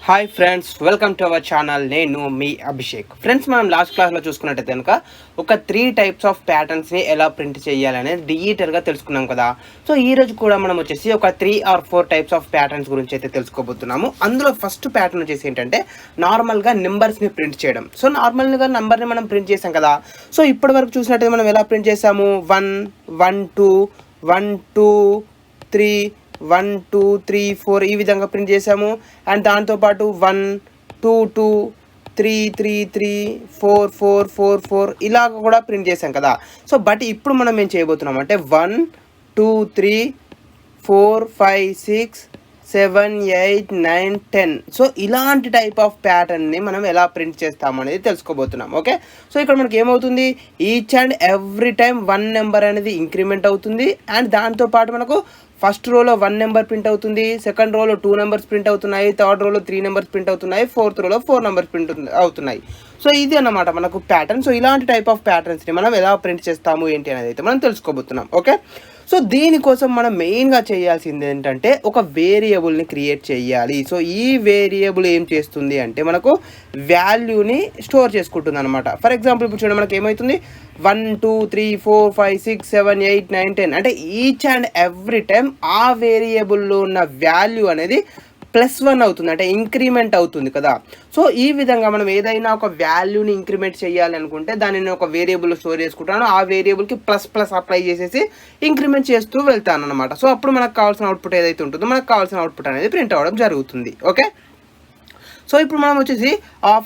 Hi friends, welcome to our channel. నేను మీ Abhishek. Friends, మనం last క్లాస్లో చూసుకున్నట్టయితే కనుక ఒక 3 టైప్స్ ఆఫ్ ప్యాటర్న్స్ని ఎలా ప్రింట్ చేయాలనేది డిజిటల్గా తెలుసుకున్నాం కదా. సో ఈ రోజు కూడా మనం వచ్చేసి ఒక 3 or 4 టైప్స్ ఆఫ్ ప్యాటర్న్స్ గురించి అయితే తెలుసుకోబోతున్నాము. అందులో ఫస్ట్ ప్యాటర్న్ వచ్చేసి ఏంటంటే నార్మల్గా నెంబర్స్ని ప్రింట్ చేయడం. సో నార్మల్గా నెంబర్ని మనం ప్రింట్ చేసాం కదా. సో ఇప్పటి వరకు చూసినట్టయితే మనం ఎలా ప్రింట్ చేసాము, 1 1 2 1 2 3 1 2 3 4 ఈ విధంగా ప్రింట్ చేసాము. అండ్ దాంతోపాటు 1 2 2 3 3 3 4 4 4 4 ఇలాగ కూడా ప్రింట్ చేసాం కదా. సో బట్ ఇప్పుడు మనం ఏం చేయబోతున్నాం అంటే 1 2 3 4 5 6 7 8 9 10 సో ఇలాంటి టైప్ ఆఫ్ ప్యాటర్న్ని మనం ఎలా ప్రింట్ చేస్తాము అనేది తెలుసుకోబోతున్నాం. ఓకే, సో ఇక్కడ మనకి ఏమవుతుంది, each and every time 1 number అనేది ఇంక్రిమెంట్ అవుతుంది. అండ్ దాంతోపాటు మనకు ఫస్ట్ రోలో 1 నెంబర్ ప్రింట్ అవుతుంది, సెకండ్ రోలో 2 నెంబర్స్ ప్రింట్ అవుతున్నాయి, థర్డ్ రోలో 3 నెంబర్స్ ప్రింట్ అవుతున్నాయి, ఫోర్త్ రోలో 4 నెంబర్స్ ప్రింట్ అవుతున్నాయి. సో ఇది అన్నమాట మనకు ప్యాటర్న్. సో ఇలాంటి టైప్ ఆఫ్ ప్యాటర్న్స్ని మనం ఎలా ప్రింట్ చేస్తాము ఏంటి అనేది అయితే మనం తెలుసుకోబోతున్నాం. ఓకే, సో దీనికోసం మనం మెయిన్గా చేయాల్సింది ఏంటంటే ఒక వేరియబుల్ని క్రియేట్ చేయాలి. సో ఈ వేరియబుల్ ఏం చేస్తుంది అంటే మనకు వాల్యూని స్టోర్ చేసుకుంటుంది అనమాట. ఫర్ ఎగ్జాంపుల్ ఇప్పుడు చూడండి, మనకి ఏమవుతుంది 1 2 3 4 5 6 7 8 9 10 అంటే ఈచ్ అండ్ ఎవ్రీ టైం ఆ వేరియబుల్లో ఉన్న వాల్యూ అనేది +1 అవుతుంది, అంటే ఇంక్రిమెంట్ అవుతుంది కదా. సో ఈ విధంగా మనం ఏదైనా ఒక వాల్యూని ఇంక్రిమెంట్ చేయాలి అనుకుంటే దానిని ఒక వేరియబుల్ స్టోర్ చేసుకుంటాను, ఆ వేరియబుల్కి ++ అప్లై చేసేసి ఇంక్రిమెంట్ చేస్తూ వెళ్తాను అనమాట. సో అప్పుడు మనకు కావాల్సిన అవుట్పుట్ ఏదైతే ఉంటుందో మనకు కావాల్సిన అవుట్పుట్ అనేది ప్రింట్ అవ్వడం జరుగుతుంది. ఓకే, సో ఇప్పుడు మనం వచ్చేసి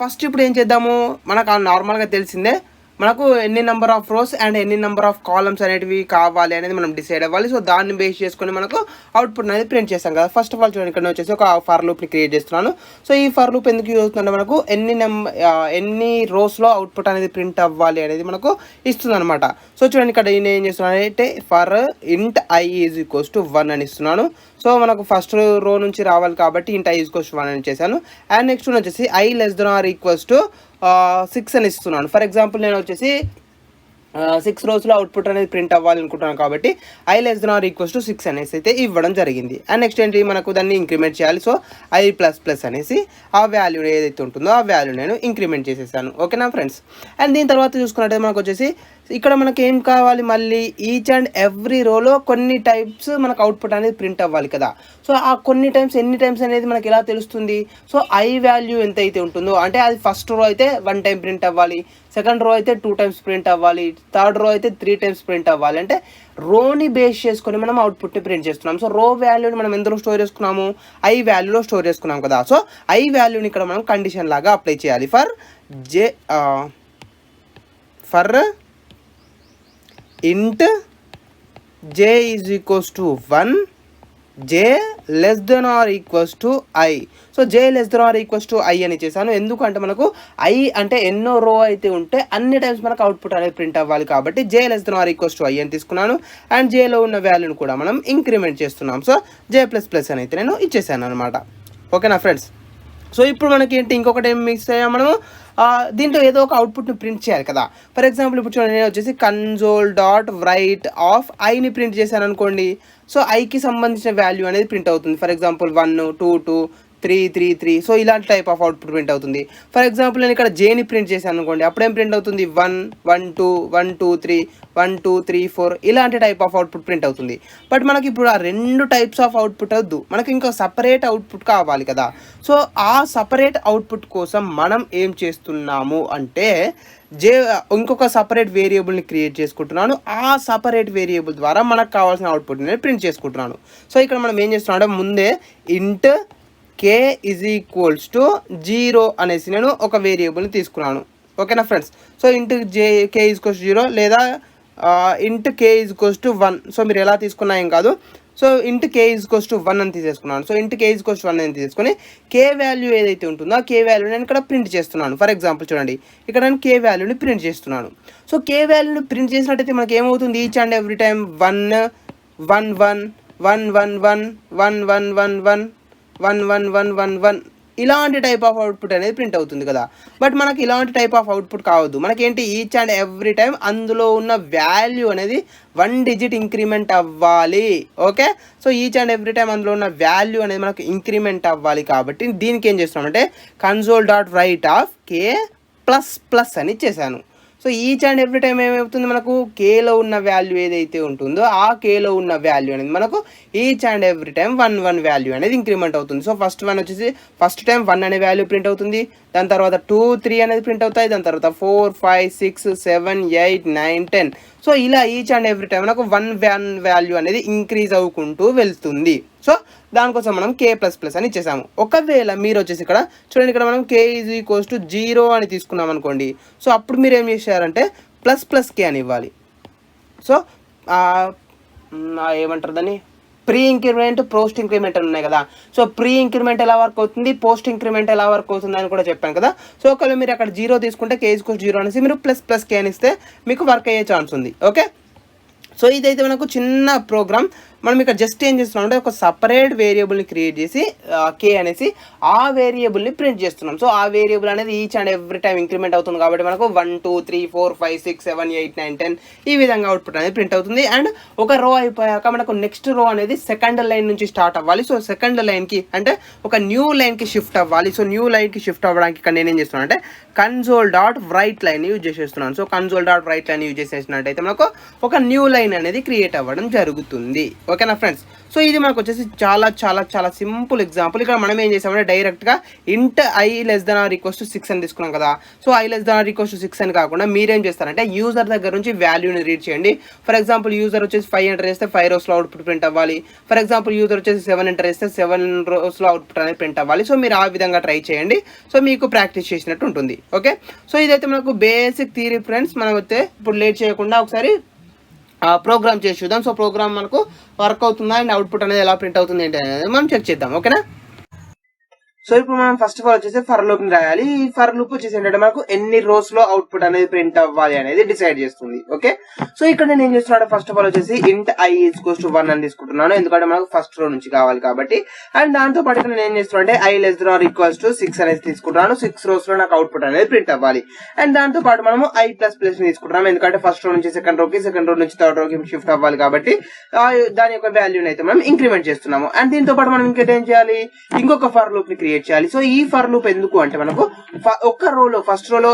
ఫస్ట్ ఇప్పుడు ఏం చేద్దాము, మనకు నార్మల్గా తెలిసిందే మనకు ఎన్ని నెంబర్ ఆఫ్ రోస్ అండ్ ఎన్ని నెంబర్ ఆఫ్ కాలమ్స్ అనేటివి కావాలి అనేది మనం డిసైడ్ అవ్వాలి. సో దాన్ని బేస్ చేసుకొని మనకు అవుట్పుట్ అనేది ప్రింట్ చేస్తాం కదా. ఫస్ట్ ఆఫ్ ఆల్ చూడండి, ఇక్కడ వచ్చేసి ఒక ఫర్ లూప్ని క్రియేట్ చేస్తున్నాను. సో ఈ ఫర్ లూప్ ఎందుకు యూజ్ అవుతుందంటే మనకు ఎన్ని రోస్లో అవుట్పుట్ అనేది ప్రింట్ అవ్వాలి అనేది మనకు ఇస్తుంది అనమాట. సో చూడండి, ఇక్కడ నేను ఏం చేస్తున్నాను అంటే ఫర్ ఇంట్ i = 1 అని ఇస్తున్నాను. సో మనకు ఫస్ట్ రో నుంచి రావాలి కాబట్టి ఇంట్ i = 1 అని చేశాను. అండ్ నెక్స్ట్ వచ్చేసి i <= 6 అని ఇస్తున్నాను. ఫర్ ఎగ్జాంపుల్ నేను వచ్చేసి 6 రోజులో అవుట్పుట్ అనేది ప్రింట్ అవ్వాలి అనుకుంటున్నాను కాబట్టి i <= 6 అనేసి అయితే ఇవ్వడం జరిగింది. అండ్ నెక్స్ట్ ఏంటి, మనకు దాన్ని ఇంక్రిమెంట్ చేయాలి. సో i++ అనేసి ఆ వాల్యూ ఏదైతే ఉంటుందో ఆ వాల్యూ నేను ఇంక్రిమెంట్ చేసేసాను. ఓకేనా ఫ్రెండ్స్. అండ్ దీని తర్వాత చూసుకున్నట్టయితే మనకు వచ్చేసి ఇక్కడ మనకి ఏం కావాలి, మళ్ళీ ఈచ్ అండ్ ఎవ్రీ రోలో కొన్ని టైప్స్ మనకు అవుట్పుట్ అనేది ప్రింట్ అవ్వాలి కదా. సో ఆ కొన్ని టైమ్స్ ఎన్ని టైమ్స్ అనేది మనకి ఎలా తెలుస్తుంది, సో i వాల్యూ ఎంత అయితే ఉంటుందో అంటే అది ఫస్ట్ రో అయితే 1 టైం ప్రింట్ అవ్వాలి, సెకండ్ రో అయితే 2 టైమ్స్ ప్రింట్ అవ్వాలి, థర్డ్ రో అయితే 3 టైమ్స్ ప్రింట్ అవ్వాలి. అంటే రోని బేస్ చేసుకొని మనం అవుట్పుట్ని ప్రింట్ చేస్తున్నాం. సో రో వాల్యూని మనం ఎందులో స్టోర్ చేసుకున్నాము, i వాల్యూలో స్టోర్ చేసుకున్నాం కదా. సో i వాల్యూని ఇక్కడ మనం కండిషన్ లాగా అప్లై చేయాలి. For int j = 1 j <= i. So j <= i అని చేశాను. ఎందుకంటే మనకు i అంటే ఎన్నో రో అయితే ఉంటే అన్ని టైమ్స్ మనకు అవుట్పుట్ అనేది ప్రింట్ అవ్వాలి కాబట్టి j <= i అని తీసుకున్నాను. అండ్ jలో ఉన్న వాల్యూని కూడా మనం ఇంక్రిమెంట్ చేస్తున్నాం. సో j++ అని అయితే నేను ఇచ్చేసాను అనమాట. ఓకేనా ఫ్రెండ్స్. సో ఇప్పుడు మనకి ఏంటి, ఇంకొకటి ఏం మిక్స్ అయ్యాం మనము, దీంట్లో ఏదో ఒక అవుట్పుట్ని ప్రింట్ చేయాలి కదా. ఫర్ ఎగ్జాంపుల్ ఇప్పుడు చూడండి, నేను వచ్చేసి console.write of i ని ప్రింట్ చేశాను అనుకోండి. సో iకి సంబంధించిన వాల్యూ అనేది ప్రింట్ అవుతుంది. ఫర్ ఎగ్జాంపుల్ 1 2 2 3 3 3 సో ఇలాంటి టైప్ ఆఫ్ అవుట్పుట్ ప్రింట్ అవుతుంది. ఫర్ ఎగ్జాంపుల్ నేను ఇక్కడ జేని ప్రింట్ చేశాను అనుకోండి, అప్పుడేం ప్రింట్ అవుతుంది 1 1 2 1 2 3 1 2 3 4 ఇలాంటి టైప్ ఆఫ్ అవుట్పుట్ ప్రింట్ అవుతుంది. బట్ మనకి ఇప్పుడు ఆ 2 టైప్స్ ఆఫ్ అవుట్పుట్ వద్దు, మనకి ఇంకో సపరేట్ అవుట్పుట్ కావాలి కదా. సో ఆ సపరేట్ అవుట్పుట్ కోసం మనం ఏం చేస్తున్నాము అంటే ఇంకొక సపరేట్ వేరియబుల్ని క్రియేట్ చేసుకుంటున్నాను. ఆ సపరేట్ వేరియబుల్ ద్వారా మనకు కావాల్సిన అవుట్పుట్ నేను ప్రింట్ చేసుకుంటున్నాను. సో ఇక్కడ మనం ఏం చేస్తున్నాం అంటే ముందే ఇంట్ k = 0 అనేసి నేను ఒక వేరియబుల్ని తీసుకున్నాను. ఓకేనా ఫ్రెండ్స్. సో ఇంట్ k = 0 లేదా ఇంట్ k = 1. సో మీరు ఎలా తీసుకున్నా ఏం కాదు. సో ఇంట్ k = 1 అని తీసేసుకున్నాను. సో ఇంట్ k = 1 అని తీసుకొని k వాల్యూ ఏదైతే ఉంటుందో ఆ k వాల్యూ నేను ఇక్కడ ప్రింట్ చేస్తున్నాను. ఫర్ ఎగ్జాంపుల్ చూడండి, ఇక్కడ నేను k వాల్యూని ప్రింట్ చేస్తున్నాను. సో k వాల్యూని ప్రింట్ చేసినట్టయితే మనకి ఏమవుతుంది, ఈచ్ అండ్ ఎవ్రీ టైం 1 1 1 1 1 1 1 1 1 1 1 1 1 1 ఇలాంటి టైప్ ఆఫ్ అవుట్పుట్ అనేది ప్రింట్ అవుతుంది కదా. బట్ మనకి ఇలాంటి టైప్ ఆఫ్ అవుట్పుట్ కావద్దు. మనకేంటి ఈచ్ అండ్ ఎవ్రీ టైం అందులో ఉన్న వాల్యూ అనేది 1 డిజిట్ ఇంక్రిమెంట్ అవ్వాలి. Okay, so each and every time అందులో ఉన్న వాల్యూ అనేది మనకు ఇంక్రిమెంట్ అవ్వాలి. కాబట్టి దీనికి ఏం చేస్తున్నామంటే console.write అని ఇచ్చేసాను. So each and every time ఏమవుతుంది, మనకు కేలో ఉన్న వాల్యూ ఏదైతే ఉంటుందో ఆ కేలో ఉన్న వాల్యూ అనేది మనకు each and every time 1 value అనేది ఇంక్రిమెంట్ అవుతుంది. సో ఫస్ట్ టైం 1 అనే వాల్యూ ప్రింట్ అవుతుంది, దాని తర్వాత 2, 3 అనేది ప్రింట్ అవుతాయి, దాని తర్వాత 4, 5, 6, 7, 8, 9, 10. సో ఇలా ఈచ్ అండ్ ఎవ్రీ టైం మనకు 1 వాల్యూ అనేది ఇంక్రీజ్ అవ్వుకుంటూ వెళ్తుంది. సో దానికోసం మనం k++ అని ఇచ్చేసాము. ఒకవేళ మీరు వచ్చేసి ఇక్కడ చూడండి, ఇక్కడ మనం k = 0 అని తీసుకున్నాం అనుకోండి. సో అప్పుడు మీరు ఏం చేశారంటే ++k అని ఇవ్వాలి. సో ఏమంటారు దాన్ని, ప్రీ ఇంక్రిమెంట్, పోస్ట్ ఇంక్రిమెంట్ అని ఉన్నాయి కదా. సో ప్రీ ఇంక్రిమెంట్ ఎలా వర్క్ అవుతుంది, పోస్ట్ ఇంక్రిమెంట్ ఎలా వర్క్ అవుతుంది అని కూడా చెప్పాను కదా. సో ఒకవేళ మీరు అక్కడ 0 తీసుకుంటే k = 0 అనేసి మీరు ++k అని ఇస్తే మీకు వర్క్ అయ్యే ఛాన్స్ ఉంది. ఓకే, సో ఇదైతే మనకు చిన్న ప్రోగ్రామ్. మనం ఇక్కడ జస్ట్ ఏం చేస్తున్నాం అంటే ఒక సపరేట్ వేరియబుల్ని క్రియేట్ చేసి k అనేసి ఆ వేరియబుల్ని ప్రింట్ చేస్తున్నాం. సో ఆ వేరియబుల్ అనేది each and every time increment అవుతుంది కాబట్టి మనకు 1, 2, 3, 4, 5, 6, 7, 8, 9, 10 ఈ విధంగా అవుట్పుట్ అనేది ప్రింట్ అవుతుంది. అండ్ ఒక రో అయిపోయాక మనకు నెక్స్ట్ రో అనేది సెకండ్ లైన్ నుంచి స్టార్ట్ అవ్వాలి. సో సెకండ్ లైన్కి అంటే ఒక న్యూ లైన్కి షిఫ్ట్ అవ్వాలి. సో న్యూ లైన్కి షిఫ్ట్ అవ్వడానికి ఇక్కడ నేనేం చేస్తున్నాను అంటే console.write యూజ్ చేసేస్తున్నాను. సో console.write యూజ్ చేసేసినట్టయితే మనకు ఒక న్యూ లైన్ అనేది క్రియేట్ అవ్వడం జరుగుతుంది. ఓకేనా ఫ్రెండ్స్, సో ఇది మనకు వచ్చేసి చాలా చాలా చాలా సింపుల్ ఎగ్జాంపుల్. ఇక్కడ మనం ఏం చేసామంటే డైరెక్ట్గా int i<6 అని తీసుకున్నాం కదా. సో i<6 అని కాకుండా మీరేం చేస్తారంటే యూజర్ దగ్గర నుంచి వాల్యూని రీడ్ చేయండి. ఫర్ ఎగ్జాంపుల్ యూజర్ వచ్చేసి 5 ఎంటర్ చేస్తే 5 రోస్లో అవుట్పుట్ ప్రింట్ అవ్వాలి. ఫర్ ఎగ్జాంపుల్ యూజర్ వచ్చేసి 7 ఎంటర్ చేస్తే 7 రోస్లో అవుట్పుట్ అనేది ప్రింట్ అవ్వాలి. సో మీరు ఆ విధంగా ట్రై చేయండి. సో మీకు ప్రాక్టీస్ చేసినట్టు ఉంటుంది. ఓకే, సో ఇదైతే మనకు బేసిక్ థియరీ ఫ్రెండ్స్. మనం అయితే ఇప్పుడు లేట్ చేయకుండా ఒకసారి ప్రోగ్రామ్ చేసి చూద్దాం. సో ప్రోగ్రామ్ మనకు వర్క్ అవుతుందా అండ్ అవుట్పుట్ అనేది ఎలా ప్రింట్ అవుతుంది ఏంటి అనేది మనం చెక్ చేద్దాం. ఓకేనా, సో ఇప్పుడు మనం ఫస్ట్ ఆఫ్ ఆల్ వచ్చేసి ఫర్ లూప్ ని రాయాలి. ఈ ఫర్ లూప్ వచ్చేసి ఏంటంటే మనకు ఎన్ని రోస్ లో అవుట్పుట్ అనేది ప్రింట్ అవ్వాలి అనేది డిసైడ్ చేస్తుంది. ఓకే, సో ఇక్కడ నేను ఏం చేస్తున్నాను, ఫస్ట్ ఆఫ్ ఆల్ వచ్చేసి int i = 1 అని తీసుకుంటున్నాను, ఎందుకంటే మనకు ఫస్ట్ రో నుంచి కావాలి కాబట్టి. అండ్ దాంతో పాటు నేను ఏం చేస్తున్నాను అంటే i<6 అనేది తీసుకుంటున్నాను. 6 రోస్ లో నాకు అవుట్పుట్ అనేది ప్రింట్ అవ్వాలి. అండ్ దాంతో పాటు మనము i++ ని తీసుకుంటున్నాం, ఎందుకంటే ఫస్ట్ రో నుంచి సెకండ్ రోకి, సెకండ్ రో నుంచి థర్డ్ రోకి షిఫ్ట్ అవ్వాలి కాబట్టి దాని యొక్క వాల్యూని అయితే మనం ఇంక్రిమెంట్ చేస్తున్నాము. అండ్ దీంతో పాటు మనం ఇంకేం చేయాలి, ఇంకొక ఫర్ లూప్ ని క్రియేట్ చేయాలి. సో ఈ ఫర్ లూప్ ఎందుకు అంటే మనకు ఒక రోలో ఫస్ట్ రోలో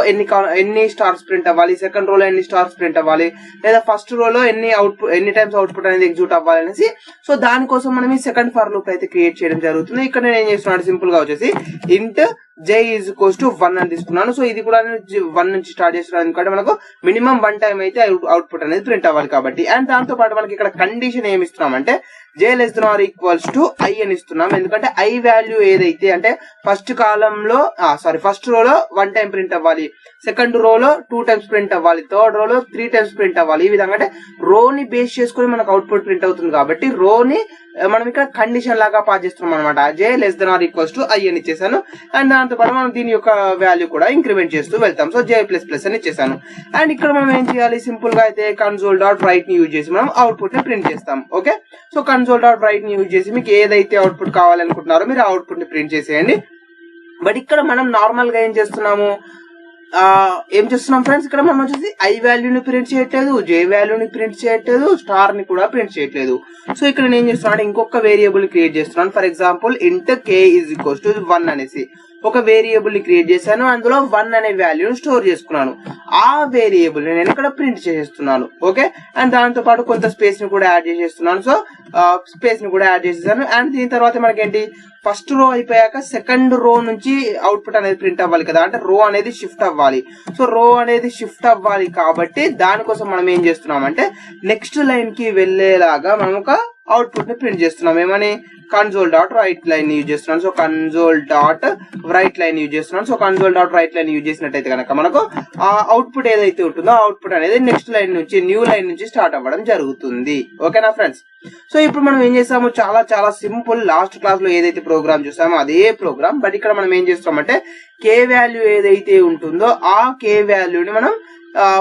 ఎన్ని స్టార్స్ ప్రింట్ అవ్వాలి, సెకండ్ రోలో ఎన్ని స్టార్స్ ప్రింట్ అవ్వాలి, లేదా ఫస్ట్ రోలో ఎన్ని టైమ్స్ అవుట్పుట్ అనేది ఎగ్జిక్యూట్ అవ్వాలి అనేసి. సో దానికోసం మనం ఈ సెకండ్ ఫర్ లూప్ అయితే క్రియేట్ చేయడం జరుగుతుంది. ఇక్కడ నేను ఏం చేస్తున్నాను, సింపుల్ గా వచ్చేసి int j = 1 అని తీసుకున్నాను. సో ఇది కూడా 1 నుంచి స్టార్ట్ చేస్తున్నాను, ఎందుకంటే మనకు మినిమం 1 టైం అయితే అవుట్పుట్ అనేది ప్రింట్ అవ్వాలి కాబట్టి. అండ్ దాంతో పాటు మనకి ఇక్కడ కండిషన్ ఏమి ఇస్తున్నామంటే j <= i అని ఇస్తున్నాం, ఎందుకంటే i వాల్యూ ఏదైతే అంటే ఫస్ట్ కాలంలో ఫస్ట్ రోలో 1 టైం ప్రింట్ అవ్వాలి, సెకండ్ రోలో 2 టైమ్స్ ప్రింట్ అవ్వాలి, థర్డ్ రోలో 3 టైమ్స్ ప్రింట్ అవ్వాలి. ఈ విధంగా అంటే రోని బేస్ చేసుకుని మనకు అవుట్పుట్ ప్రింట్ అవుతుంది కాబట్టి రోని మనం ఇక్కడ కండిషన్ లాగా పాస్ చేస్తున్నాం అనమాట. j <= i అని ఇచ్చేసాను. అండ్ దాంతో పాటు మనం దీని యొక్క వాల్యూ కూడా ఇంక్రిమెంట్ చేస్తూ వెళ్తాం. సో j++ అని ఇచ్చేసాను. అండ్ ఇక్కడ మనం ఏం చేయాలి, సింపుల్ గా అయితే console.write ని యూజ్ చేసి మనం అవుట్పుట్ ని ప్రింట్ చేస్తాం. ఓకే, సో console.write ని యూజ్ చేసి మీకు ఏదైతే అవుట్పుట్ కావాలనుకుంటున్నారో మీరు ఆ అవుట్పుట్ ని ప్రింట్ చేసేయండి. బట్ ఇక్కడ మనం నార్మల్ గా ఏం చేస్తున్నాము ఫ్రెండ్స్, ఇక్కడ మనం వచ్చేసి i వాల్యూని ప్రింట్ చేయట్లేదు, j వాల్యూని ప్రింట్ చేయట్లేదు, స్టార్ ని కూడా ప్రింట్ చేయట్లేదు. సో ఇక్కడ నేను ఏం చేస్తున్నాను, ఇంకొక వేరియబుల్ క్రియేట్ చేస్తున్నాను. ఫర్ ఎగ్జాంపుల్ int k = 1 అనేసి ఒక వేరియబుల్ ని క్రియేట్ చేశాను, అందులో 1 అనే వాల్యూని స్టోర్ చేసుకున్నాను. ఆ వేరియబుల్ ని నేను ఇక్కడ ప్రింట్ చేసేస్తున్నాను. ఓకే, అండ్ దాంతో పాటు కొంత స్పేస్ ని కూడా యాడ్ చేసేస్తున్నాను. సో స్పేస్ ని కూడా యాడ్ చేసేసాను. అండ్ దీని తర్వాత మనకేంటి, ఫస్ట్ రో అయిపోయాక సెకండ్ రో నుంచి అవుట్పుట్ అనేది ప్రింట్ అవ్వాలి కదా, అంటే రో అనేది షిఫ్ట్ అవ్వాలి. సో రో అనేది షిఫ్ట్ అవ్వాలి కాబట్టి దానికోసం మనం ఏం చేస్తున్నాం అంటే నెక్స్ట్ లైన్ కి వెళ్లేలాగా మనం ఒక అవుట్పుట్ ని ప్రింట్ చేస్తున్నాం. ఏమని, console.write యూజ్ చేస్తున్నాను. సో console.write యూజ్ చేస్తున్నాను. సో console.write యూజ్ చేసినట్టయితే కనుక మనకు ఆ అవుట్పుట్ ఏదైతే ఉంటుందో ఆ అవుట్పుట్ అనేది నెక్స్ట్ లైన్ నుంచి, న్యూ లైన్ నుంచి స్టార్ట్ అవ్వడం జరుగుతుంది. ఓకేనా ఫ్రెండ్స్, సో ఇప్పుడు మనం ఏం చేస్తాము, చాలా చాలా సింపుల్. లాస్ట్ క్లాస్ లో ఏదైతే ప్రోగ్రామ్ చూసామో అదే ప్రోగ్రామ్, బట్ ఇక్కడ మనం ఏం చేస్తామంటే k వాల్యూ ఏదైతే ఉంటుందో ఆ k వాల్యూని మనం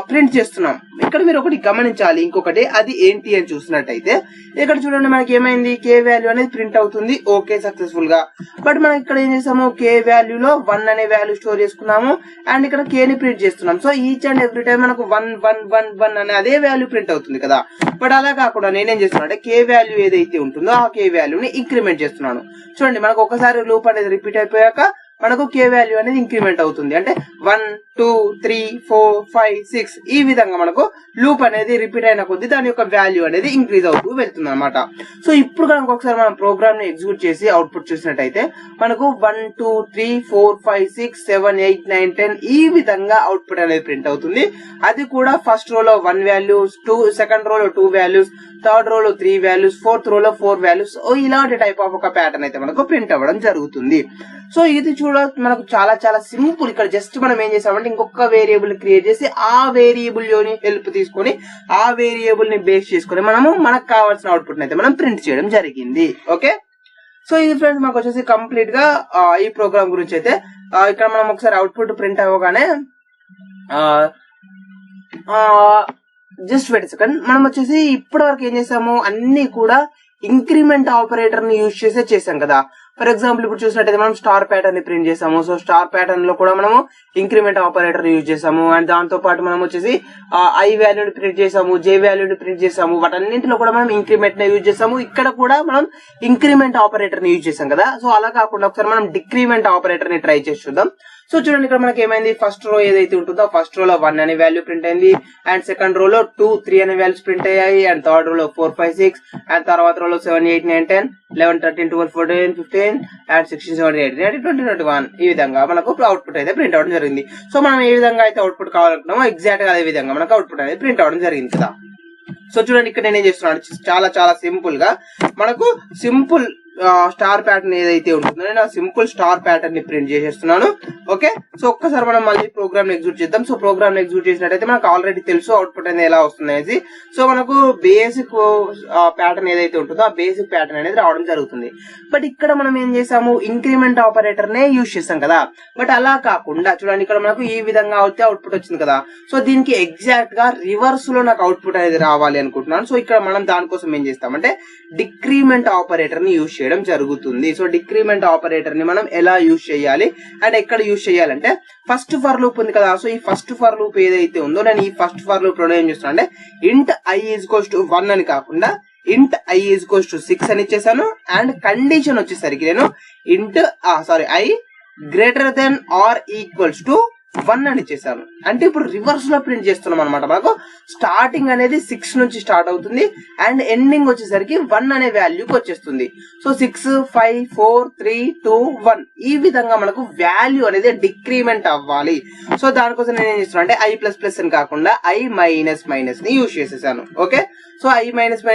ప్రింట్ చేస్తున్నాం. ఇక్కడ మీరు ఒకటి గమనించాలి, ఇంకొకటి అది ఏంటి అని చూసినట్టయితే ఇక్కడ చూడండి మనకి ఏమైంది, కే వాల్యూ అనేది ప్రింట్ అవుతుంది ఓకే సక్సెస్ఫుల్ గా. బట్ మనం ఇక్కడ ఏం చేసాము, కే వాల్యూలో 1 అనే వాల్యూ స్టోర్ చేసుకున్నాము అండ్ ఇక్కడ కే ని ప్రింట్ చేస్తున్నాం. So each and every time మనకు 1 1 1 1 అనే అదే వాల్యూ ప్రింట్ అవుతుంది కదా. బట్ అలా కాకుండా నేనేం చేస్తున్నా అంటే కే వాల్యూ ఏదైతే ఉంటుందో ఆ కే వాల్యూని ఇంక్రిమెంట్ చేస్తున్నాను. చూడండి మనకు ఒకసారి లూప్ అనేది రిపీట్ అయిపోయాక మనకు కే వాల్యూ అనేది ఇంక్రిమెంట్ అవుతుంది. అంటే 1 2 3 4 5 6 ఈ విధంగా మనకు లూప్ అనేది రిపీట్ అయిన కొద్దీ దాని యొక్క వాల్యూ అనేది ఇంక్రీజ్ అవుతూ వెళ్తుంది అనమాట. సో ఇప్పుడు కనుక ఒకసారి మనం ప్రోగ్రామ్ ని ఎగ్జిక్యూట్ చేసి అవుట్పుట్ చూసినట్టయితే మనకు 1 2 3 4 5 6 7 8 9 10 ఈ విధంగా అవుట్పుట్ అనేది ప్రింట్ అవుతుంది. అది కూడా ఫస్ట్ రోలో 1 వాల్యూస్, సెకండ్ రోలో 2 వాల్యూస్, థర్డ్ రోలో 3 వాల్యూస్, ఫోర్త్ రోలో 4 వాల్యూస్. ఇలాంటి టైప్ ఆఫ్ ఒక ప్యాటర్న్ అయితే మనకు ప్రింట్ అవ్వడం జరుగుతుంది. సో ఇది మనకు చాలా చాలా సింపుల్. ఇక్కడ జస్ట్ మనం ఏం చేసామంటే ఇంకొక వేరియబుల్ క్రియేట్ చేసి ఆ వేరియబుల్ లోని హెల్ప్ తీసుకొని ఆ వేరియబుల్ ని బేస్ చేసుకొని మనకు కావాల్సిన అవుట్పుట్ అయితే మనం ప్రింట్ చేయడం జరిగింది. ఓకే, సో ఇది ఫ్రెండ్స్ మనకు వచ్చేసి కంప్లీట్ గా ఈ ప్రోగ్రామ్ గురించి అయితే ఇక్కడ మనం ఒకసారి అవుట్పుట్ ప్రింట్ అవ్వగానే జస్ట్ వెయిట్ సెకండ్, మనం వచ్చేసి ఇప్పటి వరకు ఏం చేసాము, అన్ని కూడా ఇంక్రిమెంట్ ఆపరేటర్ ని యూజ్ చేసాం కదా. ఫర్ ఎగ్జాంపుల్ ఇప్పుడు చూసినట్టయితే మనం స్టార్ ప్యాటర్న్ ని ప్రింట్ చేసాము. సో స్టార్ ప్యాటర్న్ లో కూడా మనము ఇంక్రిమెంట్ ఆపరేటర్ యూజ్ చేసాము. అండ్ దాంతో పాటు మనం వచ్చేసి ఐ వాల్యూని ప్రింట్ చేసాము, జే వాల్యూని ప్రింట్ చేసాము. వాటన్నింటిలో కూడా మనం ఇంక్రిమెంట్ ని యూజ్ చేసాము. ఇక్కడ కూడా మనం ఇంక్రిమెంట్ ఆపరేటర్ ని యూజ్ చేసాం కదా. సో అలా కాకుండా ఒకసారి మనం డిక్రిమెంట్ ఆపరేటర్ ని ట్రై చేసి చూద్దాం. సో చూడండి ఇక్కడ మనకి ఏమైంది, ఫస్ట్ రో ఏదైతే ఉంటుందో ఫస్ట్ రోలో 1 అనే వాల్యూ ప్రింట్ అయింది అండ్ సెకండ్ రోలో 2 3 అనే వాల్యూస్ ప్రింట్ అయ్యాయి అండ్ థర్డ్ రోలో 4 5 6 అండ్ తర్వాత రోలో 7 8 9 10 11 13 12 14 15 అండ్ 16 17 18 19 20 21 ఈ విధంగా మనకు అవుట్పుట్ అయితే ప్రింట్ అవడం జరిగింది. సో మనం ఏ విధంగా అయితే అవుట్పుట్ కావాలనుకున్నామో ఎగ్జాక్ట్ గా అదే విధంగా మనకు అవుట్పుట్ అనేది ప్రింట్ అవడం జరిగింది కదా. సో చూడండి ఇక్కడ నేనేం చేస్తున్నాను, చాలా చాలా సింపుల్ గా మనకు సింపుల్ స్టార్ ప్యాటర్న్ ఏదైతే ఉంటుందో నేను ఆ సింపుల్ స్టార్ ప్యాటర్న్ ని ప్రింట్ చేసేస్తున్నాను. ఓకే, సో ఒక్కసారి మనం మళ్ళీ ప్రోగ్రామ్ ఎగ్జిక్యూట్ చేద్దాం. సో ప్రోగ్రామ్ ఎగ్జిక్యూట్ చేసినట్టయితే మనకు ఆల్రెడీ తెలుసు అవుట్పుట్ అనేది ఎలా వస్తుంది అనేది. సో మనకు బేసిక్ ప్యాటర్న్ ఏదైతే ఉంటుందో ఆ బేసిక్ ప్యాటర్న్ అనేది రావడం జరుగుతుంది. బట్ ఇక్కడ మనం ఏం చేసాము, ఇంక్రిమెంట్ ఆపరేటర్ నే యూజ్ చేస్తాం కదా. బట్ అలా కాకుండా చూడండి ఇక్కడ మనకు ఈ విధంగా అయితే అవుట్పుట్ వచ్చింది కదా. సో దీనికి ఎగ్జాక్ట్ గా రివర్స్ లో నాకు అవుట్పుట్ అనేది రావాలి అనుకుంటున్నాను. సో ఇక్కడ మనం దానికోసం ఏం చేస్తామంటే డిక్రిమెంట్ ఆపరేటర్ ని యూజ్ చేయడం జరుగుతుంది. సో డిక్రిమెంట్ ఆపరేటర్ ని మనం ఎలా యూజ్ చేయాలి అండ్ ఎక్కడ యూజ్ చేయాలంటే ఫస్ట్ ఫర్ లూప్ ఉంది కదా. సో ఈ ఫస్ట్ ఫర్ లూప్ ఏదైతే ఉందో నేను ఈ ఫస్ట్ ఫర్ లూప్ లో ఏం చేస్తాను అంటే ఇంట్ i = 1 అని కాకుండా ఇంట్ i = 6 అని ఇచ్చేసాను అండ్ కండిషన్ వచ్చేసరికి నేను ఇంట్ i > 1 అని ఇచ్చేసాను. అంటే ఇప్పుడు రివర్స్ లో ప్రింట్ చేస్తున్నాం అనమాట. మనకు స్టార్టింగ్ అనేది 6 నుంచి స్టార్ట్ అవుతుంది అండ్ ఎండింగ్ వచ్చేసరికి 1 అనే వాల్యూకి వచ్చేస్తుంది. సో 6 5 4 3 2 1 ఈ విధంగా మనకు వాల్యూ అనేది డిక్రిమెంట్ అవ్వాలి. సో దానికోసం నేను ఏం చేస్తున్నాను అంటే i++ అని కాకుండా i- ని యూజ్ చేసేసాను. ఓకే, సో i-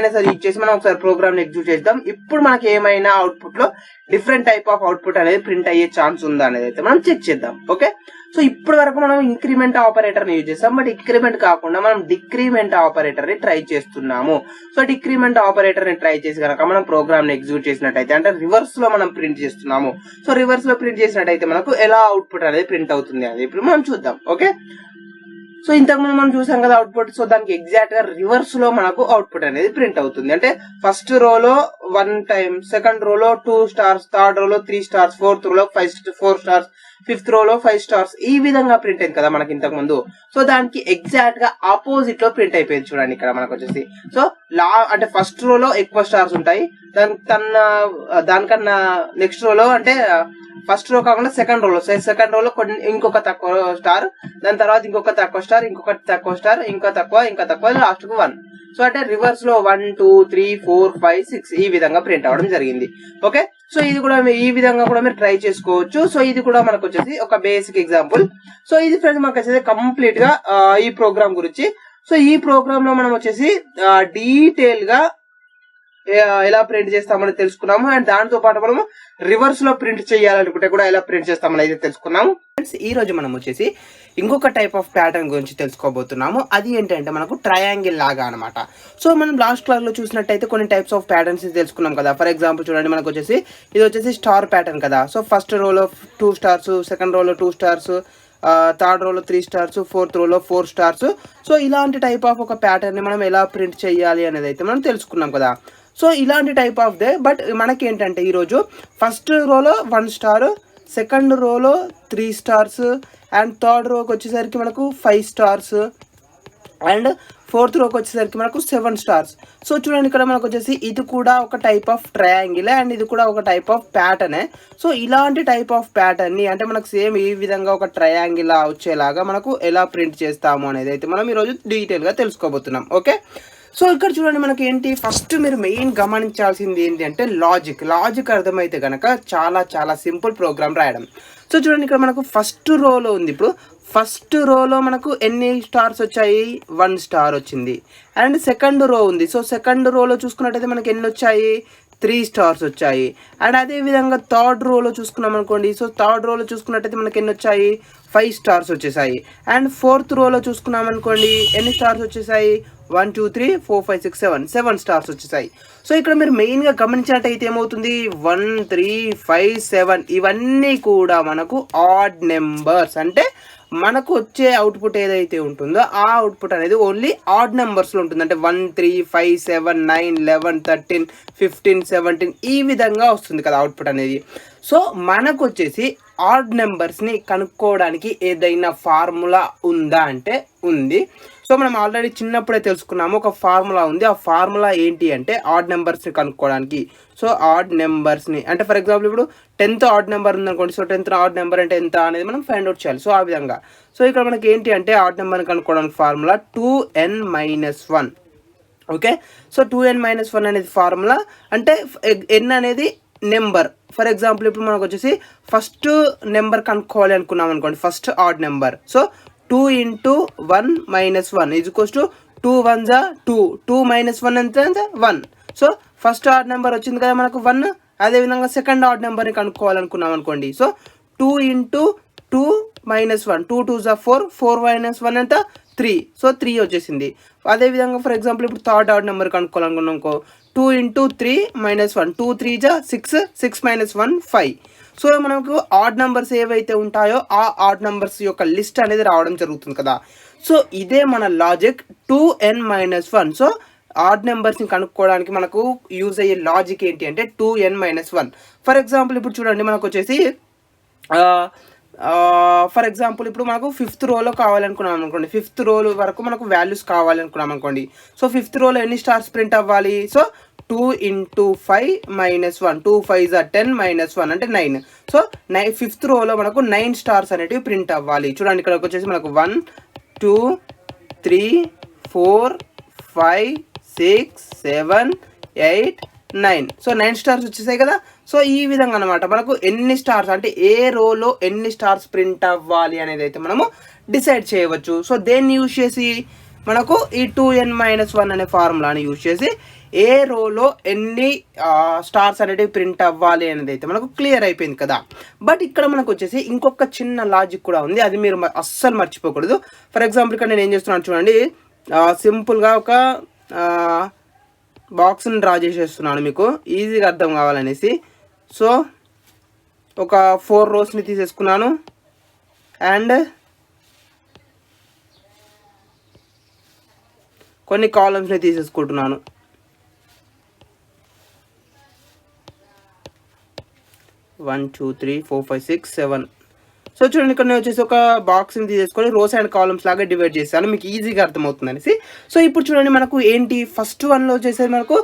అది యూజ్ చేసి మనం ఒకసారి ప్రోగ్రామ్ ని ఎగ్జిక్యూట్ చేద్దాం. ఇప్పుడు మనకి ఏమైనా అవుట్పుట్ లో డిఫరెంట్ టైప్ ఆఫ్ అవుట్పుట్ అనేది ప్రింట్ అయ్యే ఛాన్స్ ఉందా అనేది అయితే మనం చెక్ చేద్దాం. ఓకే, సో ఇప్పటి వరకు మనం ఇంక్రిమెంట్ ఆపరేటర్ ని యూజ్ చేస్తాం. బట్ ఇంక్రిమెంట్ కాకుండా మనం డిక్రిమెంట్ ఆపరేటర్ ని ట్రై చేస్తున్నాము. సో డిక్రిమెంట్ ఆపరేటర్ ని ట్రై చేసి కనుక మనం ప్రోగ్రామ్ ని ఎగ్జిక్యూట్ చేసినట్టయితే అంటే రివర్స్ లో మనం ప్రింట్ చేస్తున్నాము. సో రివర్స్ లో ప్రింట్ చేసినట్టయితే మనకు ఎలా అవుట్పుట్ అనేది ప్రింట్ అవుతుంది అనేది ఇప్పుడు మనం చూద్దాం. ఓకే, సో ఇంతకుముందు మనం చూసాం కదా అవుట్పుట్. సో దానికి ఎగ్జాక్ట్ గా రివర్స్ లో మనకు అవుట్పుట్ అనేది ప్రింట్ అవుతుంది. అంటే ఫస్ట్ రోలో 1 టైమ్, సెకండ్ రోలో 2 స్టార్స్, థర్డ్ రోలో 3 స్టార్స్, ఫోర్త్ రోలో 4 స్టార్స్, ఫిఫ్త్ రోలో 5 స్టార్స్ ఈ విధంగా ప్రింట్ అయింది కదా మనకి ఇంతకు ముందు. సో దానికి ఎగ్జాక్ట్ గా ఆపోజిట్ లో ప్రింట్ అయిపోయింది చూడండి ఇక్కడ మనకు వచ్చేసి. సో అంటే ఫస్ట్ రోలో ఎక్కువ స్టార్స్ ఉంటాయి, దానికన్నా నెక్స్ట్ రోలో అంటే ఫస్ట్ రో కాకుండా సెకండ్ రోలో కొన్ని ఇంకొక తక్కువ స్టార్, దాని తర్వాత ఇంకొక తక్కువ స్టార్, ఇంకొక తక్కువ స్టార్, ఇంకా తక్కువ లాస్ట్ కు 1. సో అంటే రివర్స్ లో 1 2 3 4 5 6 ఈ విధంగా ప్రింట్ అవడం జరిగింది. ఓకే, సో ఇది కూడా ఈ విధంగా కూడా మీరు ట్రై చేసుకోవచ్చు. సో ఇది కూడా మనకు వచ్చేసి ఒక బేసిక్ ఎగ్జాంపుల్. సో ఇది ఫ్రెండ్స్ మనకు వచ్చేసి కంప్లీట్ గా ఈ ప్రోగ్రామ్ గురించి. సో ఈ ప్రోగ్రామ్ లో మనం వచ్చేసి డీటెయిల్ గా ఎలా ప్రింట్ చేస్తామని తెలుసుకున్నాము. అండ్ దాంతో పాటు మనము రివర్స్ లో ప్రింట్ చేయాలనుకుంటే కూడా ఎలా ప్రింట్ చేస్తామని అయితే తెలుసుకున్నాము. ఈ రోజు మనం వచ్చేసి ఇంకొక టైప్ ఆఫ్ ప్యాటర్న్ గురించి తెలుసుకోబోతున్నాము. అది ఏంటంటే మనకు ట్రయాంగిల్ లాగా అనమాట. సో మనం లాస్ట్ క్లాస్ లో చూసినట్టయితే కొన్ని టైప్స్ ఆఫ్ ప్యాటర్న్స్ తెలుసుకున్నాం కదా. ఫర్ ఎగ్జాంపుల్ చూడండి మనకు వచ్చేసి ఇది వచ్చేసి స్టార్ ప్యాటర్న్ కదా. సో ఫస్ట్ రోలో 2 స్టార్స్, సెకండ్ రోలో 2 స్టార్స్, థర్డ్ రోలో 3 స్టార్స్, ఫోర్త్ రోలో 4 స్టార్స్. సో ఇలాంటి టైప్ ఆఫ్ ఒక ప్యాటర్న్ని మనం ఎలా ప్రింట్ చేయాలి అనేది అయితే మనం తెలుసుకున్నాం కదా. సో ఇలాంటి టైప్ ఆఫ్ దే. బట్ మనకేంటంటే ఈరోజు ఫస్ట్ రోలో 1 స్టార్, సెకండ్ రోలో 3 స్టార్స్, అండ్ థర్డ్ రోకి వచ్చేసరికి మనకు 5 స్టార్స్, అండ్ ఫోర్త్ రోకి వచ్చేసరికి మనకు 7 స్టార్స్. సో చూడండి ఇక్కడ మనకు వచ్చేసి ఇది కూడా ఒక టైప్ ఆఫ్ ట్రయాంగిల్, అండ్ ఇది కూడా ఒక టైప్ ఆఫ్ ప్యాటర్నే. సో ఇలాంటి టైప్ ఆఫ్ ప్యాటర్న్ని అంటే మనకు సేమ్ ఈ విధంగా ఒక ట్రయాంగిల్ వచ్చేలాగా మనకు ఎలా ప్రింట్ చేస్తాము అనేది అయితే మనం ఈరోజు డీటెయిల్గా తెలుసుకోబోతున్నాం. ఓకే, సో ఇక్కడ చూడండి మనకి ఏంటి, ఫస్ట్ మీరు మెయిన్ గమనించాల్సింది ఏంటి అంటే లాజిక్ అర్థమైతే కనుక చాలా సింపుల్ ప్రోగ్రామ్ రాయడం. సో చూడండి ఇక్కడ మనకు ఫస్ట్ రోలో ఉంది. ఇప్పుడు ఫస్ట్ రోలో మనకు ఎన్ని స్టార్స్ వచ్చాయి, 1 స్టార్ వచ్చింది. అండ్ సెకండ్ రో ఉంది. సో సెకండ్ రోలో చూసుకున్నట్టయితే మనకి ఎన్ని వచ్చాయి, 3 స్టార్స్ వచ్చాయి. అండ్ అదేవిధంగా థర్డ్ రోలో చూసుకున్నాం అనుకోండి. సో థర్డ్ రోలో చూసుకున్నట్టయితే మనకి ఎన్ని వచ్చాయి, 5 స్టార్స్ వచ్చేసాయి. అండ్ ఫోర్త్ రోలో చూసుకున్నాం అనుకోండి, ఎన్ని స్టార్స్ వచ్చేసాయి, 1 2 3 4 5 6 7 స్టార్స్ వచ్చేసాయి. సో ఇక్కడ మీరు మెయిన్గా గమనించినట్టయితే ఏమవుతుంది, 1 3 5 7 ఇవన్నీ కూడా మనకు ఆడ్ నెంబర్స్. అంటే మనకు వచ్చే అవుట్పుట్ ఏదైతే ఉంటుందో ఆ అవుట్పుట్ అనేది ఓన్లీ ఆడ్ నెంబర్స్లో ఉంటుంది. అంటే 1 3 5 7 9 11 13 15 17 ఈ విధంగా వస్తుంది కదా అవుట్పుట్ అనేది. సో మనకు వచ్చేసి ఆడ్ నెంబర్స్ని కనుక్కోవడానికి ఏదైనా ఫార్ములా ఉందా అంటే ఉంది. సో మనం ఆల్రెడీ చిన్నప్పుడే తెలుసుకున్నాము, ఒక ఫార్ములా ఉంది. ఆ ఫార్ములా ఏంటి అంటే ఆడ్ నెంబర్స్ని కనుక్కోవడానికి. సో ఆడ్ నెంబర్స్ని అంటే ఫర్ ఎగ్జాంపుల్ ఇప్పుడు 10th ఆడ్ నెంబర్ ఉందనుకోండి. సో 10th ఆడ్ నెంబర్ అంటే ఎంత అనేది మనం ఫైండ్ అవుట్ చేయాలి. సో ఆ విధంగా సో ఇక్కడ మనకి ఏంటి అంటే ఆడ్ నెంబర్ని కనుక్కోవడానికి formula 2n-1. Okay, so 2n-1 అనేది ఫార్ములా. అంటే n అనేది నెంబర్. ఫర్ ఎగ్జాంపుల్ ఇప్పుడు మనకు వచ్చేసి ఫస్ట్ నెంబర్ కనుక్కోవాలి అనుకున్నాం అనుకోండి, ఫస్ట్ ఆడ్ నెంబర్. సో 2 × 1 - 1 = 2 1 2. 2 - 1 ఎంత, 1. సో ఫస్ట్ ఆడ్ నెంబర్ వచ్చింది కదా మనకు 1. అదేవిధంగా సెకండ్ ఆడ్ నెంబర్ని కనుక్కోవాలనుకున్నాం అనుకోండి. సో 2 × 2 - 1, 2 2 4, 4 - 1 ఎంత, 3. సో 3 వచ్చేసింది. అదేవిధంగా ఫర్ ఎగ్జాంపుల్ ఇప్పుడు థర్డ్ ఆడ్ నెంబర్ కనుక్కోవాలనుకున్నాం అనుకో, 2 × 3 - 1, 2 3 6, 6 - 1 5. సో మనకు ఆడ్ నెంబర్స్ ఏవైతే ఉంటాయో ఆ ఆడ్ నెంబర్స్ యొక్క లిస్ట్ అనేది రావడం జరుగుతుంది కదా. సో ఇదే మన లాజిక్ 2n-1. సో ఆడ్ నెంబర్స్ని కనుక్కోవడానికి మనకు యూజ్ అయ్యే లాజిక్ ఏంటి అంటే 2n-1. ఫర్ ఎగ్జాంపుల్ ఇప్పుడు చూడండి మనకు వచ్చేసి ఫర్ ఎగ్జాంపుల్ ఇప్పుడు మనకు 5th రోలో కావాలనుకున్నాం అనుకోండి. 5th రో వరకు మనకు వాల్యూస్ కావాలనుకున్నాం అనుకోండి. సో 5th రోలో ఎన్ని స్టార్స్ ప్రింట్ అవ్వాలి, సో 2 × 5 - 1, 2 5 10 - 1 అంటే 9. సో 5th రోలో మనకు 9 స్టార్స్ అనేటివి ప్రింట్ అవ్వాలి. చూడండి ఇక్కడ వచ్చేసి మనకు 1 2 3 4 5 6 7 8 9. సో 9 స్టార్స్ వచ్చేసాయి కదా. సో ఈ విధంగా అనమాట మనకు ఎన్ని స్టార్స్ అంటే ఏ రోలో ఎన్ని స్టార్స్ ప్రింట్ అవ్వాలి అనేది అయితే మనము డిసైడ్ చేయవచ్చు. సో దేన్ని యూజ్ చేసి మనకు ఈ 2n-1 అనే ఫార్ములాని యూజ్ చేసి ఏ రోలో ఎన్ని స్టార్స్ అనేటివి ప్రింట్ అవ్వాలి అనేది అయితే మనకు క్లియర్ అయిపోయింది కదా. బట్ ఇక్కడ మనకు వచ్చేసి ఇంకొక చిన్న లాజిక్ కూడా ఉంది, అది మీరు అస్సలు మర్చిపోకూడదు. ఫర్ ఎగ్జాంపుల్ ఇక్కడ నేను ఏం చేస్తున్నాను చూడండి, సింపుల్గా ఒక బాక్స్ని డ్రా చేసేస్తున్నాను మీకు ఈజీగా అర్థం కావాలనేసి. సో ఒక 4 రోస్ని తీసేసుకున్నాను అండ్ కొన్ని కాలమ్స్ని తీసేసుకుంటున్నాను. 1 2 3 4 5 6 7. సో చూడండి ఇక్కడ నేను వచ్చేసి ఒక బాక్స్ని తీసేసుకొని రోస్ అండ్ కాలమ్స్ లాగా డివైడ్ చేశాను, మీకు ఈజీగా అర్థమవుతుంది అనేసి. సో ఇప్పుడు చూడండి మనకు ఏంటి ఫస్ట్ వన్లో వచ్చేసి మనకు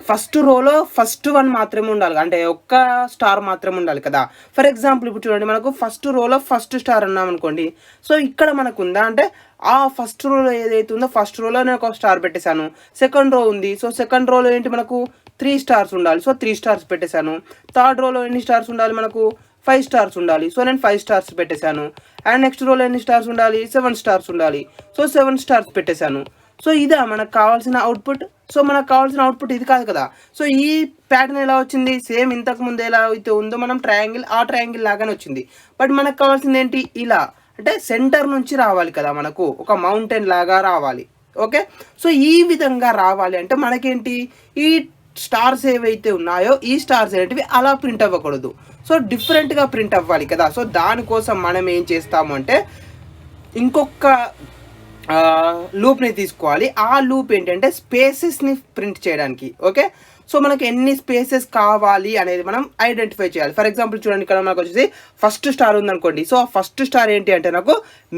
ఫస్ట్ రోలో ఫస్ట్ 1 మాత్రమే ఉండాలి, అంటే ఒక్క స్టార్ మాత్రమే ఉండాలి కదా. ఫర్ ఎగ్జాంపుల్ ఇప్పుడు చూడండి మనకు ఫస్ట్ రోలో ఫస్ట్ స్టార్ అన్నాం అనుకోండి. సో ఇక్కడ మనకు ఉందా అంటే ఆ ఫస్ట్ రోలో ఏదైతే ఉందో ఫస్ట్ రోలో నేను ఒక స్టార్ పెట్టేశాను. సెకండ్ రో ఉంది, సో సెకండ్ రోలో ఏంటి మనకు 3 స్టార్స్ ఉండాలి, సో 3 స్టార్స్ పెట్టేశాను. థర్డ్ రోలో ఎన్ని స్టార్స్ ఉండాలి మనకు 5 స్టార్స్ ఉండాలి, సో నేను 5 స్టార్స్ పెట్టేశాను. అండ్ నెక్స్ట్ రోలో ఎన్ని స్టార్స్ ఉండాలి 7 స్టార్స్ ఉండాలి, సో 7 స్టార్స్ పెట్టేశాను. సో ఇదా మనకు కావాల్సిన అవుట్పుట్. సో మనకు కావాల్సిన అవుట్పుట్ ఇది కాదు కదా. సో ఈ ప్యాటర్న్ ఎలా వచ్చింది, సేమ్ ఇంతకు ముందు ఎలా అయితే ఉందో మనం ట్రయాంగిల్ ఆ ట్రయాంగిల్ లాగానే వచ్చింది. బట్ మనకు కావాల్సింది ఏంటి, ఇలా అంటే సెంటర్ నుంచి రావాలి కదా, మనకు ఒక మౌంటైన్ లాగా రావాలి. ఓకే, సో ఈ విధంగా రావాలి అంటే మనకేంటి ఈ స్టార్స్ ఏవైతే ఉన్నాయో ఈ స్టార్స్ అనేటివి అలా ప్రింట్ అవ్వకూడదు, సో డిఫరెంట్గా ప్రింట్ అవ్వాలి కదా. సో దానికోసం మనం ఏం చేస్తాము అంటే ఇంకొక లూప్ని తీసుకోవాలి. ఆ లూప్ ఏంటంటే స్పేసెస్ని ప్రింట్ చేయడానికి. ఓకే, సో మనకు ఎన్ని స్పేసెస్ కావాలి అనేది మనం ఐడెంటిఫై చేయాలి. ఫర్ ఎగ్జాంపుల్ చూడండి, ఇక్కడ మనకు వచ్చేసి ఫస్ట్ స్టార్ ఉందనుకోండి. సో ఆ ఫస్ట్ స్టార్ ఏంటి అంటే నాకు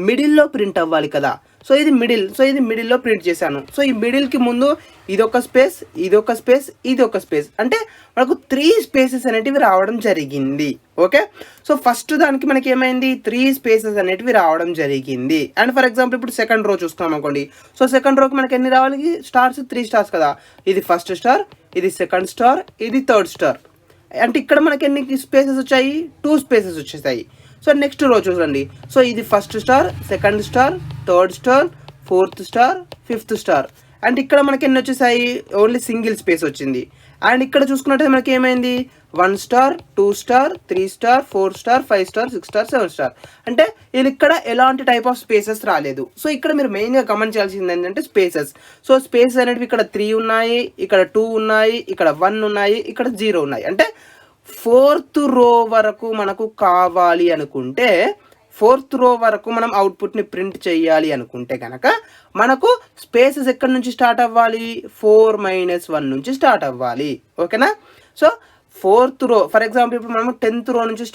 మిడిల్లో ప్రింట్ అవ్వాలి కదా. సో ఇది మిడిల్, సో ఇది మిడిల్లో ప్రింట్ చేశాను. సో ఈ మిడిల్కి ముందు ఇదొక స్పేస్, ఇదొక స్పేస్, ఇదొక స్పేస్, అంటే మనకు 3 స్పేసెస్ అనేటివి రావడం జరిగింది. ఓకే, సో ఫస్ట్ దానికి మనకి ఏమైంది, 3 స్పేసెస్ అనేటివి రావడం జరిగింది. అండ్ ఫర్ ఎగ్జాంపుల్ ఇప్పుడు సెకండ్ రో చూసుకున్నాం అనుకోండి. సో సెకండ్ రోకి మనకి ఎన్ని రావాలి, స్టార్స్ 3 స్టార్స్ కదా. ఇది ఫస్ట్ స్టార్, ఇది సెకండ్ స్టార్, ఇది థర్డ్ స్టార్. అంటే ఇక్కడ మనకి ఎన్ని స్పేసెస్ వచ్చాయి, 2 స్పేసెస్ వచ్చేసాయి. సో నెక్స్ట్ రో చూడండి. సో ఇది first star, second star, third star, fourth star, fifth star. And ఇక్కడ మనకి ఎన్ని వచ్చేసాయి, ఓన్లీ సింగిల్ స్పేస్ వచ్చింది. అండ్ ఇక్కడ చూసుకున్నట్లయితే మనకి ఏమైంది, 1 star, 2 star, 3 star, 4 star, 5 star, 6 star, 7 star. అంటే ఇది ఇక్కడ ఎలాంటి టైప్ ఆఫ్ స్పేసెస్ రాలేదు. సో ఇక్కడ మీరు మెయిన్గా గమనించాల్సింది ఏంటంటే స్పేసెస్. సో స్పేసెస్ అనేవి ఇక్కడ 3 ఉన్నాయి, ఇక్కడ 2 ఉన్నాయి, ఇక్కడ 1 ఉన్నాయి, ఇక్కడ 0 ఉన్నాయి. అంటే 4th రో వరకు మనకు కావాలి అనుకుంటే, 4th రో వరకు మనం అవుట్పుట్ని ప్రింట్ చేయాలి అనుకుంటే కనుక మనకు స్పేసెస్ ఎక్కడి నుంచి స్టార్ట్ అవ్వాలి, 4 - 1 నుంచి స్టార్ట్ అవ్వాలి. ఓకేనా. సో 4th రో, ఫర్ ఎగ్జాంపుల్ ఇప్పుడు మనం 10th రో నుంచి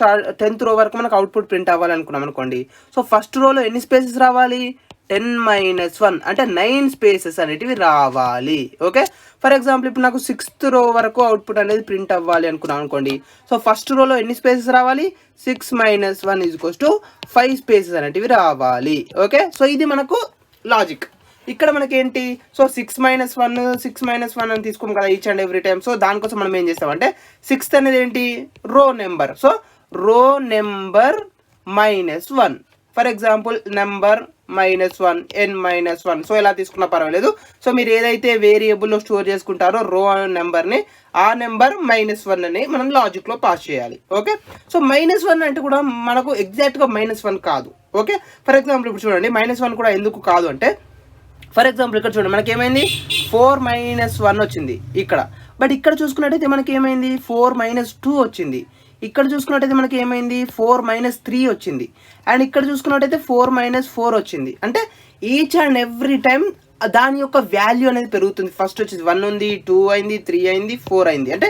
10th రో వరకు మనకు అవుట్పుట్ ప్రింట్ అవ్వాలి అనుకున్నాం అనుకోండి. సో ఫస్ట్ రోలో ఎన్ని స్పేసెస్ రావాలి, 10 - 1 అంటే 9 స్పేసెస్ అనేటివి రావాలి. ఓకే, ఫర్ ఎగ్జాంపుల్ ఇప్పుడు నాకు 6th రో వరకు అవుట్పుట్ అనేది ప్రింట్ అవ్వాలి అనుకున్నాం అనుకోండి. సో ఫస్ట్ రోలో ఎన్ని స్పేసెస్ రావాలి, 6 - 1 = 5 స్పేసెస్ అనేటివి రావాలి. ఓకే, సో ఇది మనకు లాజిక్. ఇక్కడ మనకి ఏంటి, సో 6 - 1 అని తీసుకోము కదా each and every time. So దానికోసం మనం ఏం చేస్తామంటే 6th అనేది ఏంటి, రో నెంబర్. సో రో number -1, for example number -1, n - 1. So ఎలా తీసుకున్నా పర్వాలేదు. సో మీరు ఏదైతే వేరియబుల్లో స్టోర్ చేసుకుంటారో రో నెంబర్ని, ఆ నెంబర్ -1 అని మనం లాజిక్లో పాస్ చేయాలి. ఓకే, సో -1 అంటే కూడా మనకు ఎగ్జాక్ట్గా -1 కాదు. ఓకే, ఫర్ ఎగ్జాంపుల్ ఇప్పుడు చూడండి, -1 కూడా ఎందుకు కాదు అంటే, ఫర్ ఎగ్జాంపుల్ ఇక్కడ చూడండి మనకి ఏమైంది, 4 - 1 వచ్చింది ఇక్కడ. బట్ ఇక్కడ చూసుకున్నట్టయితే మనకి ఏమైంది, 4 - 2 వచ్చింది. ఇక్కడ చూసుకున్నట్టయితే మనకి ఏమైంది, 4 - 3 వచ్చింది. అండ్ ఇక్కడ చూసుకున్నట్టయితే 4 - 4 వచ్చింది. అంటే ఈచ్ అండ్ ఎవ్రీ టైం దాని యొక్క వాల్యూ అనేది పెరుగుతుంది. ఫస్ట్ వచ్చేసి 1 ఉంది, 2 అయింది, 3 అయింది, 4 అయింది. అంటే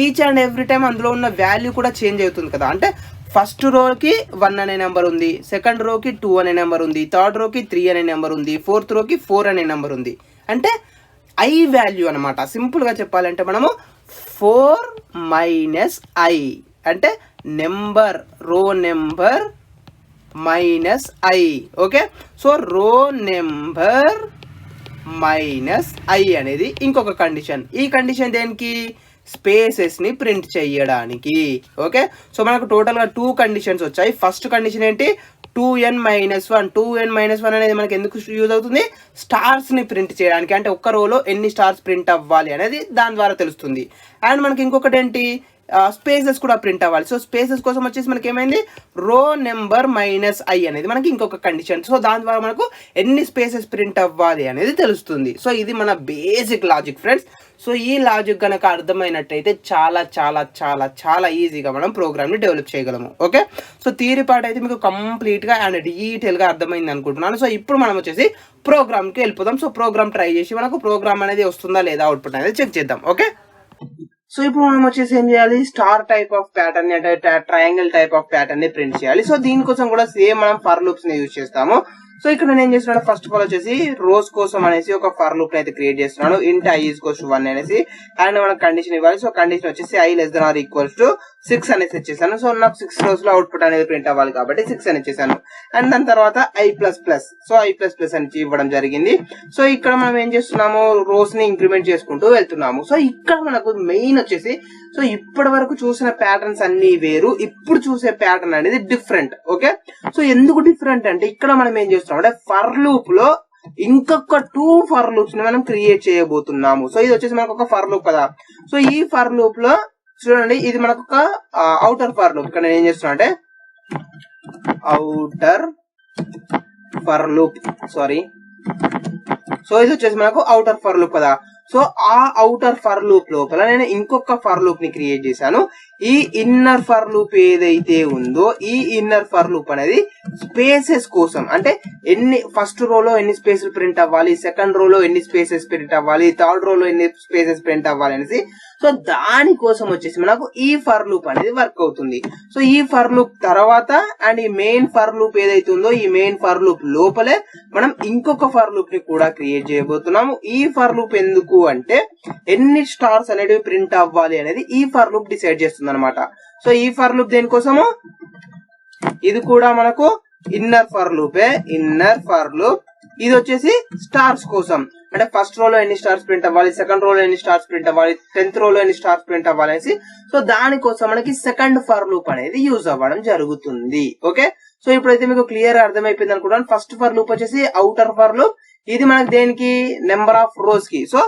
ఈచ్ అండ్ ఎవ్రీ టైం అందులో ఉన్న వాల్యూ కూడా చేంజ్ అవుతుంది కదా. అంటే ఫస్ట్ రోకి 1 అనే నెంబర్ ఉంది, సెకండ్ రోకి 2 అనే నెంబర్ ఉంది, థర్డ్ రోకి 3 అనే నెంబర్ ఉంది, 4th రోకి 4 అనే నెంబర్ ఉంది. అంటే ఐ వాల్యూ అనమాట. సింపుల్గా చెప్పాలంటే మనము 4 - I అంటే నెంబర్, రో నెంబర్ -I. ఓకే, సో రో నెంబర్ -I అనేది ఇంకొక కండిషన్. ఈ కండిషన్ దేనికి, స్పేసెస్ని ప్రింట్ చేయడానికి. ఓకే, సో మనకు టోటల్గా 2 కండిషన్స్ వచ్చాయి. ఫస్ట్ కండిషన్ ఏంటి, 2n - 1. 2n - 1 అనేది మనకి ఎందుకు యూజ్ అవుతుంది, స్టార్స్ని ప్రింట్ చేయడానికి. అంటే ఒక్క రోలో ఎన్ని స్టార్స్ ప్రింట్ అవ్వాలి అనేది దాని ద్వారా తెలుస్తుంది. అండ్ మనకి ఇంకొకటి ఏంటి, స్పేసెస్ కూడా ప్రింట్ అవ్వాలి. సో స్పేసెస్ కోసం వచ్చేసి మనకి ఏమైంది, రో నెంబర్ -I అనేది మనకి ఇంకొక కండిషన్. సో దాని ద్వారా మనకు ఎన్ని స్పేసెస్ ప్రింట్ అవ్వాలి అనేది తెలుస్తుంది. సో ఇది మన బేసిక్ లాజిక్ ఫ్రెండ్స్. సో ఈ లాజిక్ కనుక అర్థమైనట్టయితే చాలా చాలా చాలా చాలా ఈజీగా మనం ప్రోగ్రామ్ని డెవలప్ చేయగలము. ఓకే, సో థియరీ పార్ట్ అయితే మీకు కంప్లీట్గా అండ్ డీటెయిల్గా అర్థమైంది అనుకుంటున్నాను. సో ఇప్పుడు మనం వచ్చేసి ప్రోగ్రామ్కి వెళ్ళిపోదాం. సో ప్రోగ్రామ్ ట్రై చేసి మనకు ప్రోగ్రామ్ అనేది వస్తుందా లేదా అవుట్పుట్ అనేది చెక్ చేద్దాం. ఓకే, సో ఇప్పుడు మనం వచ్చేసి ఏం చేయాలి, స్టార్ టైప్ ఆఫ్ ప్యాటర్న్ అంటే ట్రయాంగిల్ టైప్ ఆఫ్ ప్యాటర్న్ ని ప్రింట్ చేయాలి. సో దీనికోసం కూడా సేమ్ మనం ఫర్ లూప్స్ ని యూజ్ చేస్తాము. సో ఇక్కడ నేను ఏం చేస్తున్నాను, ఫస్ట్ ఆఫ్ ఆల్ వచ్చేసి రోస్ కోసం అనేసి ఒక ఫర్ లూప్ అయితే క్రియేట్ చేస్తున్నాను. ఇంట్ I = 1 అనేసి. అండ్ మనకు కండిషన్ ఇవ్వాలి. సో కండిషన్ వచ్చేసి I <= 6 అనేసి ఇచ్చేసాను. సో నాకు 6 రోస్ లో అవుట్పుట్ అనేది ప్రింట్ అవ్వాలి కాబట్టి 6 అని ఇచ్చేసాను. అండ్ దాని తర్వాత I++, సో I++ అని ఇవ్వడం జరిగింది. సో ఇక్కడ మనం ఏం చేస్తున్నాము, రోస్ ని ఇంక్రిమెంట్ చేసుకుంటూ వెళ్తున్నాము. సో ఇక్కడ మనకు మెయిన్ వచ్చేసి, సో ఇప్పటి వరకు చూసిన ప్యాటర్న్స్ అన్ని వేరు, ఇప్పుడు చూసే ప్యాటర్న్ అనేది డిఫరెంట్. ఓకే, సో ఎందుకు డిఫరెంట్ అంటే ఇక్కడ మనం ఏం చేస్తున్నాం అంటే ఫర్ లూప్ లో ఇంకొక 2 ఫర్ లూప్స్ ని మనం క్రియేట్ చేయబోతున్నాము. సో ఇది వచ్చేసి మనకు ఒక ఫర్ లూప్ కదా. సో ఈ ఫర్ లూప్ లో చూడండి, ఇది మనకు ఒక అవుటర్ ఫర్ లూప్. ఇక్కడ నేను ఏం చేస్తున్నా అంటే outer for loop, sorry. So ఇది వచ్చేసి మనకు అవుటర్ ఫర్ లూప్ కదా. సో ఆ అవుటర్ ఫర్ లూప్ లోపల నేను ఇంకొక ఫర్ లూప్ ని క్రియేట్ చేశాను. ఈ ఇన్నర్ ఫర్ లూప్ ఏదైతే ఉందో, ఈ ఇన్నర్ ఫర్ లూప్ అనేది స్పేసెస్ కోసం, అంటే ఎన్ని ఫస్ట్ రోలో ఎన్ని స్పేసెస్ ప్రింట్ అవ్వాలి, సెకండ్ రోలో ఎన్ని స్పేసెస్ ప్రింట్ అవ్వాలి, థర్డ్ రోలో ఎన్ని స్పేసెస్ ప్రింట్ అవ్వాలి అనేసి. సో దానికోసం వచ్చేసి మనకు ఈ ఫర్ లూప్ అనేది వర్క్ అవుతుంది. సో ఈ ఫర్ లూప్ తర్వాత అండ్ ఈ మెయిన్ ఫర్ లూప్ ఏదైతే ఉందో ఈ మెయిన్ ఫర్ లూప్ లోపలే మనం ఇంకొక ఫర్ లూప్ ని కూడా క్రియేట్ చేయబోతున్నాము. ఈ ఫర్ లూప్ ఎందుకు అంటే ఎన్ని స్టార్స్ అనేవి ప్రింట్ అవ్వాలి అనేది ఈ ఫర్ లూప్ డిసైడ్ చేస్తుంది అనమాట. సో ఈ ఫర్ లూప్ దేనికోసము, ఇది కూడా మనకు ఇన్నర్ ఫర్ లూపే. ఇన్నర్ ఫర్ లూప్ ఇది వచ్చేసి స్టార్స్ కోసం, అంటే ఫస్ట్ రోలో ఎన్ని స్టార్స్ ప్రింట్ అవ్వాలి, సెకండ్ రోలో ఎన్ని స్టార్స్ ప్రింట్ అవ్వాలి, 10th రోలో ఎన్ని స్టార్స్ ప్రింట్ అవ్వాలి అనేసి. సో దానికోసం మనకి సెకండ్ ఫర్ లూప్ అనేది యూజ్ అవ్వడం జరుగుతుంది. ఓకే, సో ఇప్పుడైతే మీకు క్లియర్ అర్థమైపోయింది అనుకుంటాను. ఫస్ట్ ఫర్ లూప్ వచ్చేసి అవుటర్ ఫర్ లూప్, ఇది మనకి దేనికి నెంబర్ ఆఫ్ రోస్ కి. సో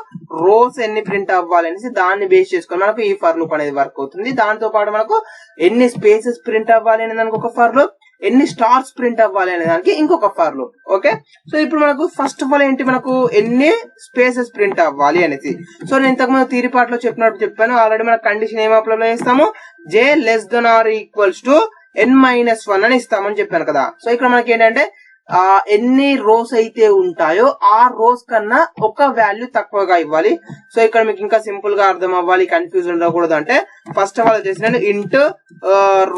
రోస్ ఎన్ని ప్రింట్ అవ్వాలి అనేసి దాన్ని బేస్ చేసుకొని మనకు ఈ ఫర్ లూప్ అనేది వర్క్ అవుతుంది. దాంతో పాటు మనకు ఎన్ని స్పేసెస్ ప్రింట్ అవ్వాలి అనే దానికి ఒక ఫర్ లూప్, ఎన్ని స్టార్స్ ప్రింట్ అవ్వాలి అనే దానికి ఇంకొక ఫర్ లూప్. ఓకే, సో ఇప్పుడు మనకు ఫస్ట్ ఆఫ్ ఆల్ ఏంటి, మనకు ఎన్ని స్పేసెస్ ప్రింట్ అవ్వాలి అనేసి. సో నేను ఇంతకుముందు థియరీ పార్ట్ లో చెప్పాను ఆల్రెడీ. మన కండిషన్ ఏం అప్లై చేస్తాము, j <= n-1 అని ఇస్తామని చెప్పాను కదా. సో ఇక్కడ మనకి ఏంటంటే ఎన్ని రోస్ అయితే ఉంటాయో ఆ రోస్ కన్నా ఒక వాల్యూ తక్కువగా ఇవ్వాలి. సో ఇక్కడ మీకు ఇంకా సింపుల్ గా అర్థం అవ్వాలి, కన్ఫ్యూజ్ ఉండకూడదు అంటే ఫస్ట్ ఆఫ్ ఆల్ వచ్చేసి నేను ఇంట్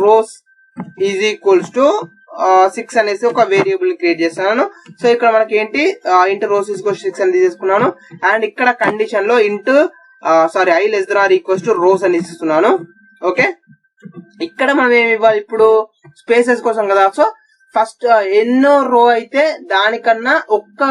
రోస్ = 6 అనేసి ఒక వేరియబుల్ క్రియేట్ చేస్తున్నాను. సో ఇక్కడ మనకి ఏంటి ఇంట్ రోస్ = 6 అని తీసుకున్నాను. అండ్ ఇక్కడ కండిషన్ లో ఇంట్ i <= రోస్ అని ఇస్తున్నాను. ఓకే, ఇక్కడ మనం ఏమి ఇవ్వాలి ఇప్పుడు, స్పేసెస్ కోసం కదా. సో ఫస్ట్ ఎన్నో రో అయితే దానికన్నా ఒక్క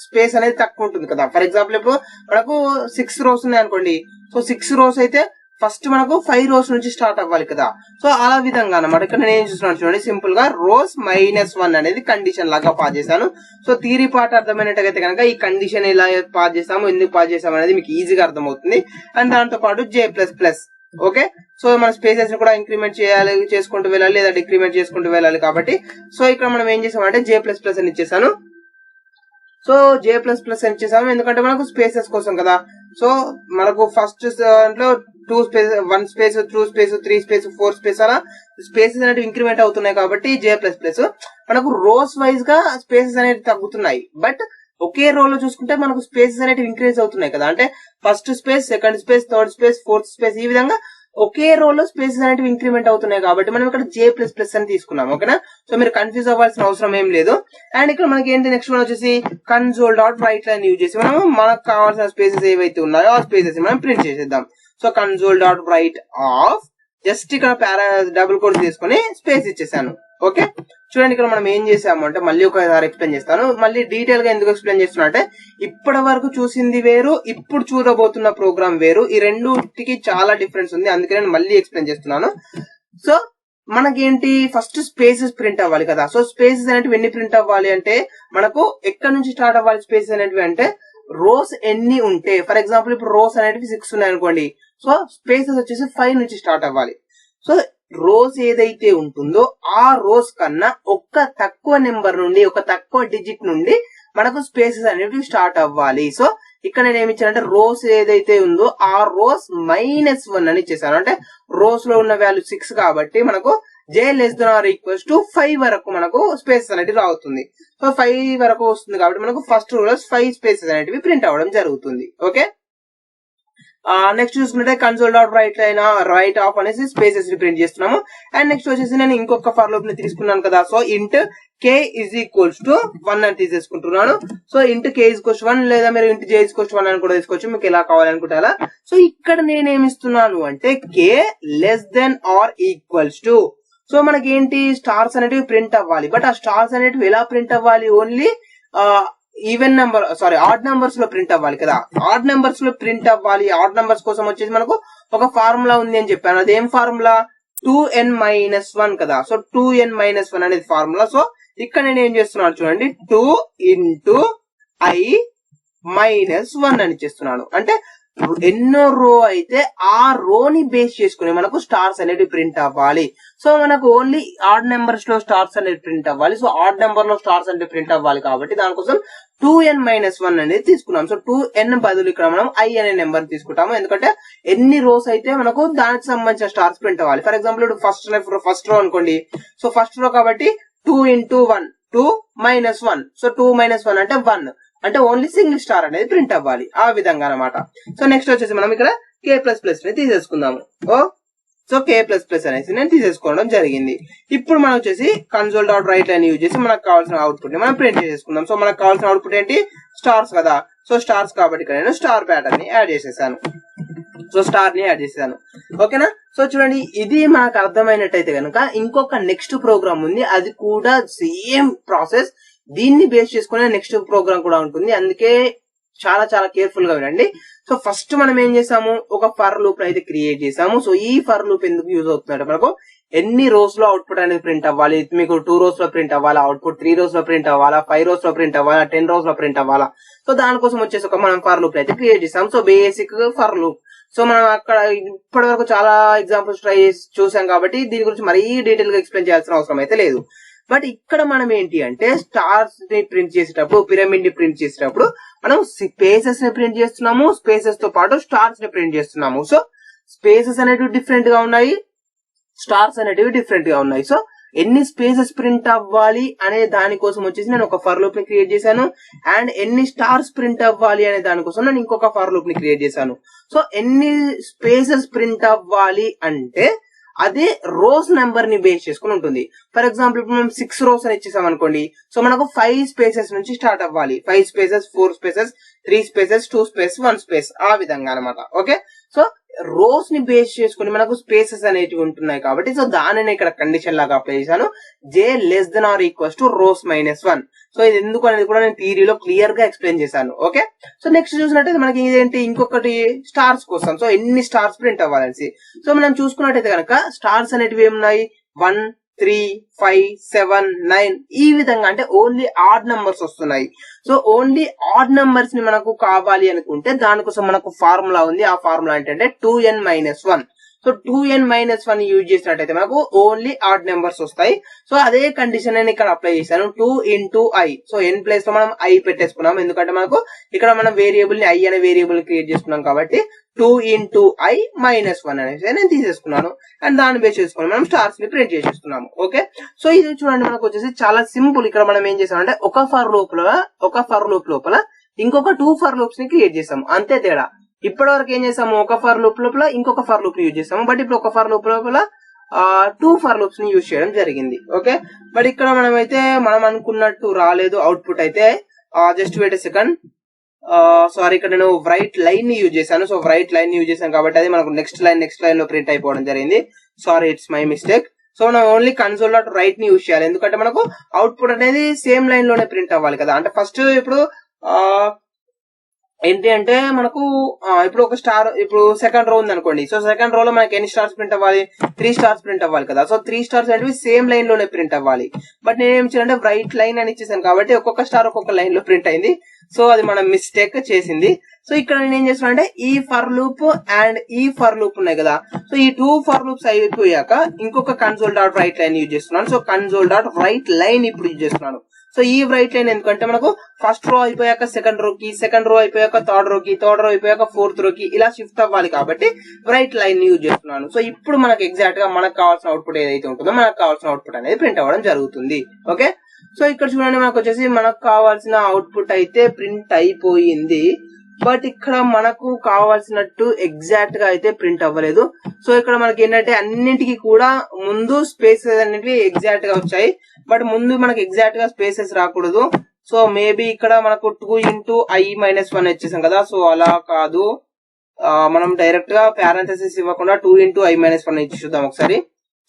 స్పేస్ అనేది తక్కువ ఉంటుంది కదా. ఫర్ ఎగ్జాంపుల్ ఇప్పుడు మనకు 6 రోస్ ఉన్నాయి అనుకోండి. సో 6 రోస్ అయితే ఫస్ట్ మనకు 5 రోస్ నుంచి స్టార్ట్ అవ్వాలి కదా. సో అలా విధంగా అన్నమాట. ఇక్కడ నేను ఏం చూస్తున్నాను చూడండి, సింపుల్ గా రోస్ -1 అనేది కండిషన్ లాగా పాస్ చేశాను. సో థియరీ పార్ట్ అర్థమైనట్టయితే కనుక ఈ కండిషన్ ఎలా పాస్ చేస్తాము, ఎందుకు పాస్ చేస్తాము అనేది మీకు ఈజీగా అర్థమవుతుంది. అండ్ దాంతో పాటు j++. ఓకే, సో మన స్పేసెస్ ని కూడా ఇంక్రిమెంట్ చేసుకుంటూ వెళ్ళాలి లేదా డిక్రిమెంట్ చేసుకుంటూ వెళ్ళాలి కాబట్టి. సో ఇక్కడ మనం ఏం చేసామంటే j++ అని ఇచ్చేసాను. సో j++ అని ఇచ్చేసాము ఎందుకంటే మనకు స్పేసెస్ కోసం కదా. సో మనకు ఫస్ట్ దాంట్లో 2 space, 1 space, 2 space, 3 space, 4 space అలా స్పేసెస్ అనేవి ఇంక్రిమెంట్ అవుతున్నాయి కాబట్టి j++. మనకు రోస్ వైజ్ గా స్పేసెస్ అనేవి తగ్గుతున్నాయి, బట్ ఒకే రో లో చూసుకుంటే మనకు స్పేసెస్ అనేవి ఇంక్రీజ్ అవుతున్నాయి కదా. అంటే first space, second space, third space, fourth space, ఈ విధంగా ఒకే రో లో స్పేసెస్ అనేవి ఇంక్రిమెంట్ అవుతున్నాయి కాబట్టి మనం ఇక్కడ j++ అని తీసుకున్నాం. ఓకేనా, సో మీరు కన్ఫ్యూజ్ అవ్వాల్సిన అవసరం ఏం లేదు. అండ్ ఇక్కడ మనకి ఏంటి నెక్స్ట్ వన్ వచ్చేసి console.write లైన్ యూజ్ చేసి మనం మనకు కావాల్సిన స్పేసెస్ ఏవైతే ఉన్నాయో ఆ స్పేసెస్ మనం ప్రింట్ చేసేద్దాం. సో console.write ఆఫ్ జస్ట్ ఇక్కడ డబుల్ కోట్ తీసుకొని స్పేస్ ఇచ్చేసాను. ఓకే, చూడండి ఇక్కడ మనం ఏం చేసాము అంటే మళ్ళీ ఒకసారి ఎక్స్ప్లెయిన్ చేస్తాను. మళ్ళీ డీటెయిల్ గా ఎందుకు ఎక్స్ప్లెయిన్ చేస్తున్నా అంటే ఇప్పటి వరకు చూసింది వేరు, ఇప్పుడు చూడబోతున్న ప్రోగ్రామ్ వేరు. ఈ రెండుకి చాలా డిఫరెన్స్ ఉంది, అందుకే నేను మళ్ళీ ఎక్స్ప్లెయిన్ చేస్తున్నాను. సో మనకేంటి ఫస్ట్ స్పేసెస్ ప్రింట్ అవ్వాలి కదా. సో స్పేసెస్ అనేటివి ఎన్ని ప్రింట్ అవ్వాలి అంటే మనకు ఎక్కడి నుంచి స్టార్ట్ అవ్వాలి స్పేసెస్ అనేటివి అంటే రోస్ ఎన్ని ఉంటే, ఫర్ ఎగ్జాంపుల్ ఇప్పుడు రోస్ అనేటివి 6 ఉన్నాయి అనుకోండి. సో స్పేసెస్ వచ్చేసి 5 నుంచి స్టార్ట్ అవ్వాలి. సో రోస్ ఏదైతే ఉంటుందో ఆ రోస్ కన్నా ఒక్క తక్కువ నెంబర్ నుండి, ఒక తక్కువ డిజిట్ నుండి మనకు స్పేసెస్ అనేవి స్టార్ట్ అవ్వాలి. సో ఇక్కడ నేను ఏమి ఇచ్చానంటే రోస్ ఏదైతే ఉందో ఆ రోస్ -1 అని ఇచ్చేసాను. అంటే రోస్ లో ఉన్న వాల్యూ 6 కాబట్టి మనకు j <= 5 వరకు మనకు స్పేసెస్ అనేవి రావుతుంది. సో 5 వరకు వస్తుంది కాబట్టి మనకు ఫస్ట్ రో లో 5 స్పేసెస్ అనేవి ప్రింట్ అవ్వడం జరుగుతుంది. ఓకే, నెక్స్ట్ చూసుకుంటే console.write ఆఫ్ అనేసి స్పేసెస్ ని ప్రింట్ చేస్తున్నాము. అండ్ నెక్స్ట్ వచ్చేసి నేను ఇంకొక ఫర్ లూప్ ని తీసుకున్నాను కదా. సో ఇంట్ k = 1 అని తీసేసుకుంటున్నాను. సో ఇంట్ k = 1 లేదా మీరు ఇంట్ j = 1 అని కూడా తీసుకోవచ్చు, మీకు ఎలా కావాలనుకుంటే అలా. సో ఇక్కడ నేనేమి ఇస్తున్నాను అంటే k <= సో మనకి ఏంటి స్టార్స్ అనేటివి ప్రింట్ అవ్వాలి, బట్ ఆ స్టార్స్ అనేటివి ఎలా ప్రింట్ అవ్వాలి, ఓన్లీ ఆడ్ నంబర్స్ లో ప్రింట్ అవ్వాలి కదా. ఆడ్ నంబర్స్ లో ప్రింట్ అవ్వాలి. ఆడ్ నంబర్స్ కోసం వచ్చేసి మనకు ఒక ఫార్ములా ఉంది అని చెప్పాను. అదేం ఫార్ములా, 2n-1 కదా. సో 2n-1 అనేది ఫార్ములా. సో ఇక్కడ నేను ఏం చేస్తున్నాను చూడండి, 2 × i -1 అని చేస్తున్నాను. అంటే ఎన్నో రో అయితే ఆ రోని బేస్ చేసుకుని మనకు స్టార్స్ అనేవి ప్రింట్ అవ్వాలి. సో మనకు ఓన్లీ ఆడ్ నెంబర్స్ లో స్టార్స్ అనేవి ప్రింట్ అవ్వాలి. సో ఆడ్ నెంబర్ లో స్టార్స్ అనేవి ప్రింట్ అవ్వాలి కాబట్టి దానికోసం 2n-1 అనేది తీసుకున్నాం. సో 2n బదులు ఇక్కడ మనం i అనే నెంబర్ తీసుకుంటాము, ఎందుకంటే ఎన్ని రోస్ అయితే మనకు దానికి సంబంధించిన స్టార్స్ ప్రింట్ అవ్వాలి. ఫర్ ఎగ్జాంపుల్ ఇప్పుడు ఫస్ట్ రో అనుకోండి. సో ఫస్ట్ రో కాబట్టి 2 × 1 2 -1. సో 2 -1 అంటే 1 అంటే ఓన్లీ సింగిల్ స్టార్ అనేది ప్రింట్ అవ్వాలి ఆ విధంగా అనమాట. సో నెక్స్ట్ వచ్చేసి మనం ఇక్కడ k++ ని తీసేసుకుందాము. సో k++ అనేసి నేను తీసేసుకోవడం జరిగింది. ఇప్పుడు మనం వచ్చేసి console.writeLine యూజ్ చేసి మనకు కావాల్సిన అవుట్పుట్ ని మనం ప్రింట్ చేసేసుకుందాం. సో మనకు కావాల్సిన అవుట్పుట్ ఏంటి, స్టార్స్ కదా. సో స్టార్స్ కాబట్టి ఇక్కడ నేను స్టార్ ప్యాటర్న్ ని యాడ్ చేసేసాను. సో స్టార్ ని యాడ్ చేసేసాను. ఓకేనా. సో చూడండి, ఇది మనకు అర్థమైనట్టయితే కనుక ఇంకొక నెక్స్ట్ ప్రోగ్రామ్ ఉంది, అది కూడా సేమ్ ప్రాసెస్. దీన్ని బేస్ చేసుకునే నెక్స్ట్ ప్రోగ్రామ్ కూడా ఉంటుంది, అందుకే చాలా చాలా కేర్ఫుల్ గా వినండి. సో ఫస్ట్ మనం ఏం చేసాము, ఒక ఫర్ లూప్ అయితే క్రియేట్ చేసాము. సో ఈ ఫర్ లూప్ ఎందుకు యూజ్ అవుతుందంటే, మనకు ఎన్ని రోస్ లో అవుట్పుట్ అనేది ప్రింట్ అవ్వాలి, మీకు 2 rows లో ప్రింట్ అవ్వాలా అవుట్పుట్, 3 rows లో ప్రింట్ అవ్వాలా, 5 rows లో ప్రింట్ అవ్వాలా, 10 rows లో ప్రింట్ అవ్వాలా. సో దానికోసం వచ్చేసి ఒక మనం ఫర్ లూప్ అయితే క్రియేట్ చేసాం. So basic for loop. So మనం అక్కడ ఇప్పటి వరకు చాలా ఎగ్జాంపుల్స్ ట్రై చేసి చూసాం కాబట్టి దీని గురించి మరీ డీటెయిల్ గా ఎక్స్ప్లెయిన్ చేయాల్సిన అవసరం అయితే లేదు. బట్ ఇక్కడ మనం ఏంటి అంటే, స్టార్స్ ని ప్రింట్ చేసేటప్పుడు, పిరమిడ్ ని ప్రింట్ చేసేటప్పుడు మనం స్పేసెస్ ని ప్రింట్ చేస్తున్నాము, స్పేసెస్ తో పాటు స్టార్స్ ని ప్రింట్ చేస్తున్నాము. సో స్పేసెస్ అనేటివి డిఫరెంట్ గా ఉన్నాయి, స్టార్స్ అనేటివి డిఫరెంట్ గా ఉన్నాయి. సో ఎన్ని స్పేసెస్ ప్రింట్ అవ్వాలి అనే దానికోసం వచ్చేసి నేను ఒక ఫర్ లూప్ ని క్రియేట్ చేశాను, అండ్ ఎన్ని స్టార్స్ ప్రింట్ అవ్వాలి అనే దానికోసం నేను ఇంకొక ఫర్ లూప్ ని క్రియేట్ చేశాను. సో ఎన్ని స్పేసెస్ ప్రింట్ అవ్వాలి అంటే అదే రోస్ నెంబర్ ని బేస్ చేసుకుని ఉంటుంది. ఫర్ ఎగ్జాంపుల్ ఇప్పుడు మనం 6 rows అని ఇచ్చేసాం అనుకోండి. సో మనకు 5 స్పేసెస్ నుంచి స్టార్ట్ అవ్వాలి. 5 spaces, 4 spaces, 3 spaces, 2 space, 1 space, ఆ విధంగా అనమాట. ఓకే. సో రోస్ ని బేస్ చేసుకుని మనకు స్పేసెస్ అనేటివి ఉంటున్నాయి కాబట్టి, సో దానిని ఇక్కడ కండిషన్ లాగా అప్లై చేశాను, j <= rows -1. సో ఇది ఎందుకు అనేది కూడా నేను థియరీలో క్లియర్ గా ఎక్స్ప్లెయిన్ చేశాను. ఓకే. సో నెక్స్ట్ చూసినట్టయితే మనకి ఇదేంటి, ఇంకొకటి స్టార్స్ కోసం. సో ఎన్ని స్టార్స్ ప్రింట్ అవ్వాలనేసి. సో మనం చూసుకున్నట్టయితే కనుక స్టార్స్ అనేటివి ఏమున్నాయి, 1, 3, 5, 7, 9 ఈ విధంగా, అంటే ఓన్లీ ఆడ్ నంబర్స్ వస్తున్నాయి. సో ఓన్లీ ఆడ్ నంబర్స్ ని మనకు కావాలి అనుకుంటే దానికోసం మనకు ఫార్ములా ఉంది. ఆ ఫార్ములా ఏంటంటే 2n-1. సో 2n-1 యూజ్ చేసినట్టయితే మనకు ఓన్లీ ఆడ్ నెంబర్స్ వస్తాయి. సో అదే కండిషన్ నేను ఇక్కడ అప్లై చేశాను, 2 × i. సో n ప్లేస్ లో మనం i పెట్టేసుకున్నాం, ఎందుకంటే మనకు ఇక్కడ మనం వేరియబుల్ ని i అనే వేరియబుల్ క్రియేట్ చేసుకున్నాం కాబట్టి 2 × i-1 అనేసి నేను తీసేసుకున్నాను. అండ్ దాన్ని బేస్ చేసుకుని మనం స్టార్స్ ని ప్రింట్ చేసేస్తున్నాము. ఓకే. సో ఇది చూడండి, మనకు వచ్చేసి చాలా సింపుల్. ఇక్కడ మనం ఏం చేసామంటే ఒక ఫర్ లూప్ లోపల ఇంకొక 2 ఫర్ లూప్స్ ని క్రియేట్ చేసాము, అంతే తేడా. ఇప్పటి వరకు ఏం చేసాము, ఒక ఫర్ లూప్ లోపల ఇంకొక ఫర్ లూప్ ని యూజ్ చేసాము, బట్ ఇప్పుడు ఒక ఫర్ లూప్ లోపల 2 ఫర్ లూప్స్ ని యూజ్ చేయడం జరిగింది. ఓకే. బట్ ఇక్కడ మనం అనుకున్నట్టు రాలేదు అవుట్పుట్ అయితే. Just wait a second. Sorry, ఇక్కడ నేను రైట్ లైన్ ని యూజ్ చేశాను. సో రైట్ లైన్ ని యూజ్ చేశాను కాబట్టి అది మనకు నెక్స్ట్ లైన్ లో ప్రింట్ అయిపోవడం జరిగింది. Sorry, it's my mistake. So మనం ఓన్లీ console.write ని యూజ్ చేయాలి, ఎందుకంటే మనకు అవుట్పుట్ అనేది సేమ్ లైన్ లోనే ప్రింట్ అవ్వాలి కదా. అంటే ఫస్ట్ ఇప్పుడు ఏంటి అంటే మనకు ఇప్పుడు ఒక స్టార్, ఇప్పుడు సెకండ్ రో ఉంది అనుకోండి. సో సెకండ్ రో లో మనకి ఎన్ని స్టార్స్ ప్రింట్ అవ్వాలి, 3 స్టార్స్ ప్రింట్ అవ్వాలి కదా. సో 3 స్టార్స్ అనేవి సేమ్ లైన్ లోనే ప్రింట్ అవ్వాలి. బట్ నేను ఏం చేయాలంటే రైట్ లైన్ అని ఇచ్చేసాను కాబట్టి ఒక్కొక్క స్టార్ ఒక్కొక్క లైన్ లో ప్రింట్ అయింది. సో అది మనం మిస్టేక్ చేసింది. సో ఇక్కడ నేను ఏం చేస్తున్నా అంటే ఈ ఫర్ లూప్ అండ్ ఈ ఫర్ లూప్ ఉన్నాయి కదా. సో ఈ 2 ఫర్ లూప్స్ అయిపోయాక ఇంకొక console.writeLine యూజ్ చేస్తున్నాను. సో console.writeLine ఇప్పుడు యూజ్ చేస్తున్నాను. సో ఈ రైట్ లైన్ ఎందుకంటే మనకు ఫస్ట్ రో అయిపోయాక సెకండ్ రో కి, సెకండ్ రో అయిపోయాక థర్డ్ రో కి, థర్డ్ రో అయిపోయాక ఫోర్త్ రో కి ఇలా షిఫ్ట్ అవ్వాలి కాబట్టి రైట్ లైన్ యూజ్ చేస్తున్నాను. సో ఇప్పుడు మనకు ఎగ్జాక్ట్ గా మనకు కావాల్సిన అవుట్పుట్ ఏదైతే ఉంటుందో మనకు కావాల్సిన అవుట్పుట్ అనేది ప్రింట్ అవ్వడం జరుగుతుంది. ఓకే. సో ఇక్కడ చూడండి, మనకు వచ్చేసి మనకు కావాల్సిన అవుట్పుట్ అయితే ప్రింట్ అయిపోయింది, బట్ ఇక్కడ మనకు కావాల్సినట్టు ఎగ్జాక్ట్ గా అయితే ప్రింట్ అవ్వలేదు. సో ఇక్కడ మనకి ఏంటంటే అన్నింటికి కూడా ముందు స్పేసెస్ అనేవి ఎగ్జాక్ట్ గా వచ్చాయి, బట్ ముందు మనకి ఎగ్జాక్ట్ గా స్పేసెస్ రాకూడదు. సో మేబీ ఇక్కడ మనకు 2 × i-1 వచ్చేసాం కదా. సో అలా కాదు, మనం డైరెక్ట్ గా పారెంథసిస్ ఇవ్వకుండా 2 × i-1 ఇచ్చి చూద్దాం ఒకసారి.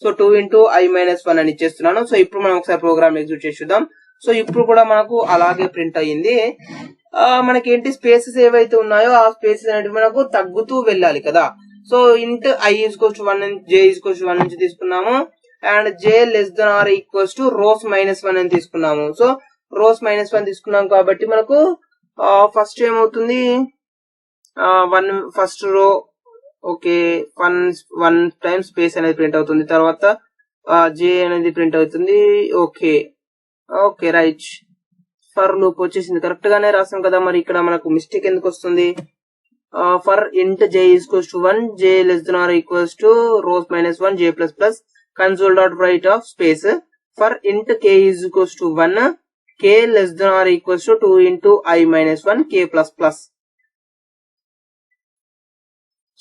సో 2 × i-1 అని ఇచ్చేస్తున్నాను. సో ఇప్పుడు మనం ఒకసారి ప్రోగ్రామ్ ఎగ్జిక్యూట్ చేసి చూద్దాం. సో ఇప్పుడు కూడా మనకు అలాగే ప్రింట్ అయ్యింది. మనకి ఏంటి, స్పేసెస్ ఏవైతే ఉన్నాయో ఆ స్పేసెస్ అనేవి మనకు తగ్గుతూ వెళ్ళాలి కదా. సో int i=1 j=1 నుంచి తీసుకున్నాము, అండ్ j <= rows -1 అని తీసుకున్నాము. సో rows -1 తీసుకున్నాం కాబట్టి మనకు ఫస్ట్ ఏమవుతుంది, first row okay 1 time space అనేది ప్రింట్ అవుతుంది, తర్వాత j అనేది ప్రింట్ అవుతుంది. Okay okay right, for loop వచ్చేసింది, కరెక్ట్ గానే రాసాం కదా. మరి ఇక్కడ మనకు మిస్టేక్ ఎందుకు వస్తుంది, for int j=1 j <= rows -1 j++ console.write of space. For int k is equals to 1, k less than or equals to 2 into i minus 1 k plus plus.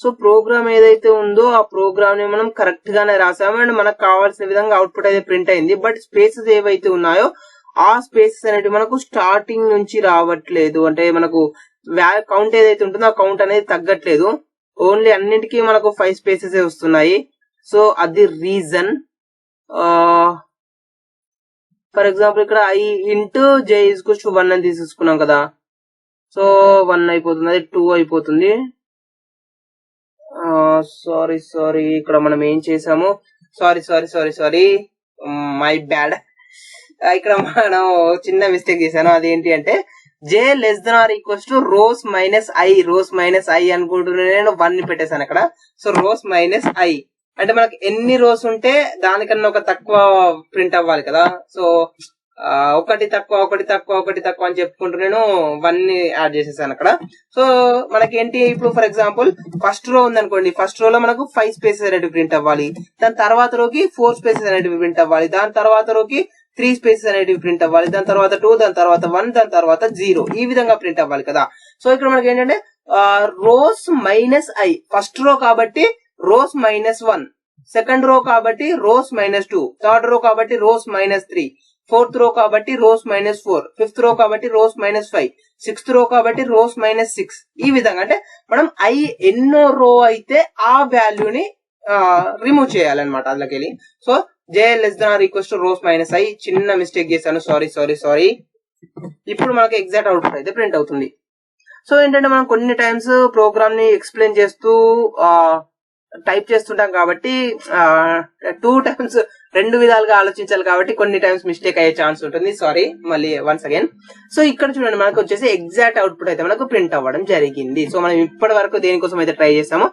So program ఏదైతే ఉందో ఆ ప్రోగ్రామ్ ని మనం correct గానే రాసాము and మనకు కావాల్సిన విధంగా output అయితే ప్రింట్ అయింది. బట్ స్పేసెస్ ఏవైతే ఉన్నాయో ఆ స్పేసెస్ అనేవి మనకు స్టార్టింగ్ నుంచి రావట్లేదు. అంటే మనకు కౌంట్ ఏదైతే ఉంటుందో ఆ కౌంట్ అనేది తగ్గట్లేదు. ఓన్లీ అన్నింటికీ మనకు 5 స్పేసెస్ వస్తున్నాయి. సో అది రీజన్. ఫర్ ఎగ్జాంపుల్ ఇక్కడ i into j is equals to 1 అని తీసుకున్నాం కదా. సో 1 అయిపోతుంది, అది 2 అయిపోతుంది. సారీ ఇక్కడ మనం ఏం చేసాము, సారీ మై బ్యాడ్. ఇక్కడ మనం చిన్న మిస్టేక్ చేశాను. అదేంటి అంటే j less than or equals to rows minus i అనుకుంటున్నా నేను 1 ని పెట్టేశాను అక్కడ. సో రోస్ మైనస్ i అంటే మనకి ఎన్ని రోస్ ఉంటే దానికన్నా ఒక తక్కువ ప్రింట్ అవ్వాలి కదా. సో ఒకటి తక్కువ అని చెప్పుకుంటూ నేను 1 ని యాడ్ చేసేసాను అక్కడ. సో మనకి ఏంటి, ఇప్పుడు ఫర్ ఎగ్జాంపుల్ ఫస్ట్ రో ఉంది అనుకోండి, ఫస్ట్ రోలో మనకు 5 స్పేసెస్ అనేటివి ప్రింట్ అవ్వాలి. దాని తర్వాత రోకి 4 స్పేసెస్ అనేటివి ప్రింట్ అవ్వాలి. దాని తర్వాత రోకి 3 స్పేసెస్ అనేటివి ప్రింట్ అవ్వాలి. దాని తర్వాత 2, దాని తర్వాత 1, దాని తర్వాత 0, ఈ విధంగా ప్రింట్ అవ్వాలి కదా. సో ఇక్కడ మనకి ఏంటంటే rose minus i, first row కాబట్టి రోస్ -1, సెకండ్ రో కాబట్టి రోస్ -2, థర్డ్ రో కాబట్టి రోస్ -3, ఫోర్త్ రో కాబట్టి రోస్ -4, ఫిఫ్త్ రో కాబట్టి రోస్ -5, సిక్స్త్ రో కాబట్టి రోస్ -6. ఈ విధంగా అంటే మనం i ఎన్నో రో అయితే ఆ వాల్యూని రిమూవ్ చేయాలన్నమాట అందులోకి వెళ్ళి. So j less than or equals to rows -i. చిన్న మిస్టేక్ చేశాను, సారీ. ఇప్పుడు మనకి ఎగ్జాక్ట్ అవుట్పుట్ అయితే ప్రింట్ అవుతుంది. సో ఏంటంటే మనం కొన్ని టైమ్స్ ప్రోగ్రామ్ ని ఎక్స్ప్లెయిన్ చేస్తూ టైప్ చేస్తుంటాం కాబట్టి 2 టైమ్స్ 2 విధాలుగా ఆలోచించాలి కాబట్టి కొన్ని టైమ్స్ మిస్టేక్ అయ్యే ఛాన్స్ ఉంటుంది. సారీ మళ్ళీ వన్స్ అగైన్. సో ఇక్కడ చూడండి మనకు వచ్చేసి ఎగ్జాక్ట్ అవుట్పుట్ అయితే మనకు ప్రింట్ అవ్వడం జరిగింది. సో మనం ఇప్పటి వరకు దేనికోసం అయితే ట్రై చేసామో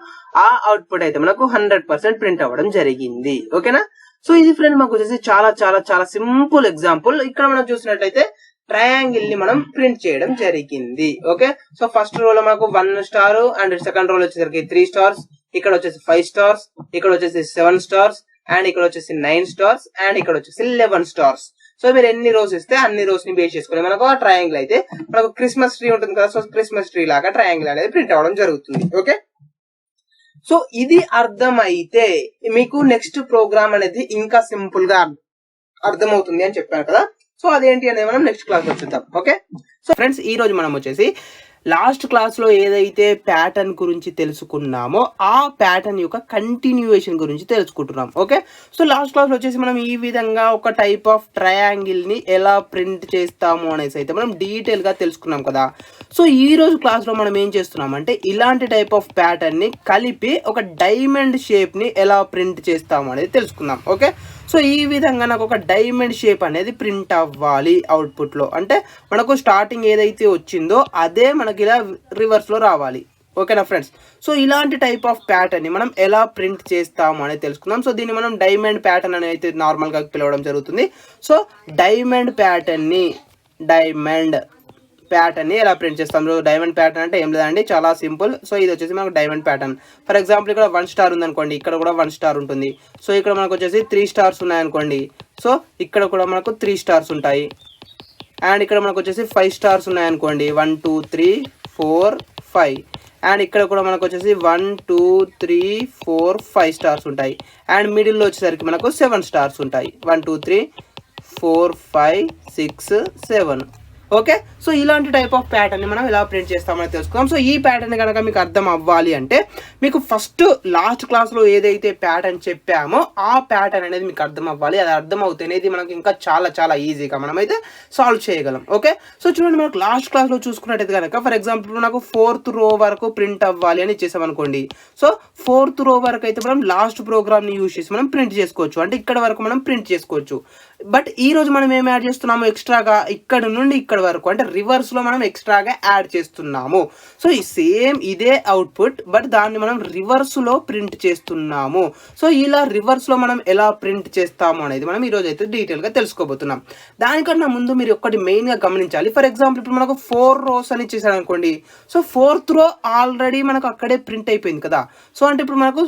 ఆ అవుట్పుట్ అయితే మనకు 100% ప్రింట్ అవ్వడం జరిగింది. ఓకేనా. సో ఇది ఫ్రెండ్ మనకు వచ్చేసి చాలా సింపుల్ ఎగ్జాంపుల్. ఇక్కడ మనం చూసినట్లయితే ట్రయాంగిల్ ని మనం ప్రింట్ చేయడం జరిగింది. ఓకే. సో ఫస్ట్ రోలో మనకు 1 స్టార్ అండ్ సెకండ్ రోలో వచ్చేసరికి 3 స్టార్స్, ఇక్కడ వచ్చేసి 5 స్టార్స్, ఇక్కడ వచ్చేసి 7 స్టార్స్ అండ్ ఇక్కడ వచ్చేసి 9 స్టార్స్ అండ్ ఇక్కడ వచ్చేసి 11 స్టార్స్. సో మీరు ఎన్ని రోస్ ఇస్తే అన్ని రోస్ ని బేస్ చేసుకుని మనకు ఆ ట్రయాంగిల్ అయితే మనకు క్రిస్మస్ ట్రీ ఉంటుంది కదా. సో క్రిస్మస్ ట్రీ లాగా ట్రయాంగిల్ అనేది ప్రింట్ అవ్వడం జరుగుతుంది. ఓకే. సో ఇది అర్థమైతే మీకు నెక్స్ట్ ప్రోగ్రామ్ అనేది ఇంకా సింపుల్ గా అర్థమవుతుంది అని చెప్పాను కదా. సో అదేంటి అనేది మనం నెక్స్ట్ క్లాస్ లో చూద్దాం. ఓకే. సో ఫ్రెండ్స్ ఈ రోజు మనం వచ్చేసి లాస్ట్ క్లాస్ లో ఏదైతే ప్యాటర్న్ గురించి తెలుసుకున్నామో ఆ ప్యాటర్న్ యొక్క కంటిన్యూయేషన్ గురించి తెలుసుకుంటున్నాం. ఓకే. సో లాస్ట్ క్లాస్ లో వచ్చేసి మనం ఈ విధంగా ఒక టైప్ ఆఫ్ ట్రయాంగిల్ ని ఎలా ప్రింట్ చేస్తాము అనేసి అయితే మనం డీటెయిల్ గా తెలుసుకున్నాం కదా. సో ఈ రోజు క్లాస్ లో మనం ఏం చేస్తున్నాం అంటే ఇలాంటి టైప్ ఆఫ్ ప్యాటర్న్ ని కలిపి ఒక డైమండ్ షేప్ ని ఎలా ప్రింట్ చేస్తాము అనేది తెలుసుకుందాం. ఓకే. సో ఈ విధంగా నాకు ఒక డైమండ్ షేప్ అనేది ప్రింట్ అవ్వాలి అవుట్పుట్ లో. అంటే మనకు స్టార్టింగ్ ఏదైతే వచ్చిందో అదే మనకి ఇలా రివర్స్ లో రావాలి. ఓకేనా ఫ్రెండ్స్. సో ఇలాంటి టైప్ ఆఫ్ ప్యాటర్న్ ని మనం ఎలా ప్రింట్ చేస్తాము అనేది తెలుసుకుందాం. సో దీన్ని మనం డైమండ్ ప్యాటర్న్ అని అయితే నార్మల్ గా పిలవడం జరుగుతుంది. సో డైమండ్ ప్యాటర్న్ ని ఎలా ప్రింట్ చేస్తాం. డైమండ్ ప్యాటర్న్ అంటే ఏం లేదండి, చాలా సింపుల్. సో ఇది వచ్చేసి మనకు డైమండ్ ప్యాటర్న్. ఫర్ ఎగ్జాంపుల్ ఇక్కడ 1 స్టార్ ఉంది అనుకోండి, ఇక్కడ కూడా 1 స్టార్ ఉంటుంది. సో ఇక్కడ మనకు వచ్చేసి 3 స్టార్స్ ఉన్నాయి అనుకోండి, సో ఇక్కడ కూడా మనకు 3 స్టార్స్ ఉంటాయి. అండ్ ఇక్కడ మనకు వచ్చేసి 5 స్టార్స్ ఉన్నాయి అనుకోండి, 1 2 3 4 5. అండ్ ఇక్కడ కూడా మనకు వచ్చేసి 1 2 3 4 5 స్టార్స్ ఉంటాయి. అండ్ మిడిల్లో వచ్చేసరికి మనకు 7 స్టార్స్ ఉంటాయి, 1 2 3 4 5 6 7. ఓకే. సో ఇలాంటి టైప్ ఆఫ్ ప్యాటర్న్ ని మనం ఎలా ప్రింట్ చేస్తామని తెలుసుకుందాం. సో ఈ ప్యాటర్న్ కనుక మీకు అర్థం అవ్వాలి అంటే మీకు ఫస్ట్ లాస్ట్ క్లాస్ లో ఏదైతే ప్యాటర్న్ చెప్పామో ఆ ప్యాటర్న్ అనేది మీకు అర్థం అవ్వాలి. అది అర్థం అవుతేనేది మనకి ఇంకా చాలా ఈజీగా మనమైతే సాల్వ్ చేయగలం. ఓకే. సో చూడండి మనకు లాస్ట్ క్లాస్ లో చూసుకున్నట్టయితే కనుక ఫర్ ఎగ్జాంపుల్ నాకు 4th రో వరకు ప్రింట్ అవ్వాలి అని ఇచ్చేసాం అనుకోండి. సో 4th రో వరకు అయితే మనం లాస్ట్ ప్రోగ్రామ్ ని యూజ్ చేసి మనం ప్రింట్ చేసుకోవచ్చు. అంటే ఇక్కడ వరకు మనం ప్రింట్ చేసుకోవచ్చు. బట్ ఈ రోజు మనం ఏం యాడ్ చేస్తున్నాము ఎక్స్ట్రాగా, ఇక్కడ నుండి ఇక్కడ వరకు అంటే రివర్స్ లో మనం ఎక్స్ట్రాగా యాడ్ చేస్తున్నాము. సో ఈ సేమ్ ఇదే అవుట్పుట్ బట్ దాన్ని మనం రివర్స్ లో ప్రింట్ చేస్తున్నాము. సో ఇలా రివర్స్ లో మనం ఎలా ప్రింట్ చేస్తాము అనేది మనం ఈ రోజు అయితే డీటెయిల్ గా తెలుసుకోబోతున్నాం. దానికన్నా ముందు మీరు ఒకటి మెయిన్ గా గమనించాలి. ఫర్ ఎగ్జాంపుల్ ఇప్పుడు మనకు 4 రోస్ అని ఇచ్చేసాడు అనుకోండి. సో 4th రో ఆల్రెడీ మనకు అక్కడే ప్రింట్ అయిపోయింది కదా. సో అంటే ఇప్పుడు మనకు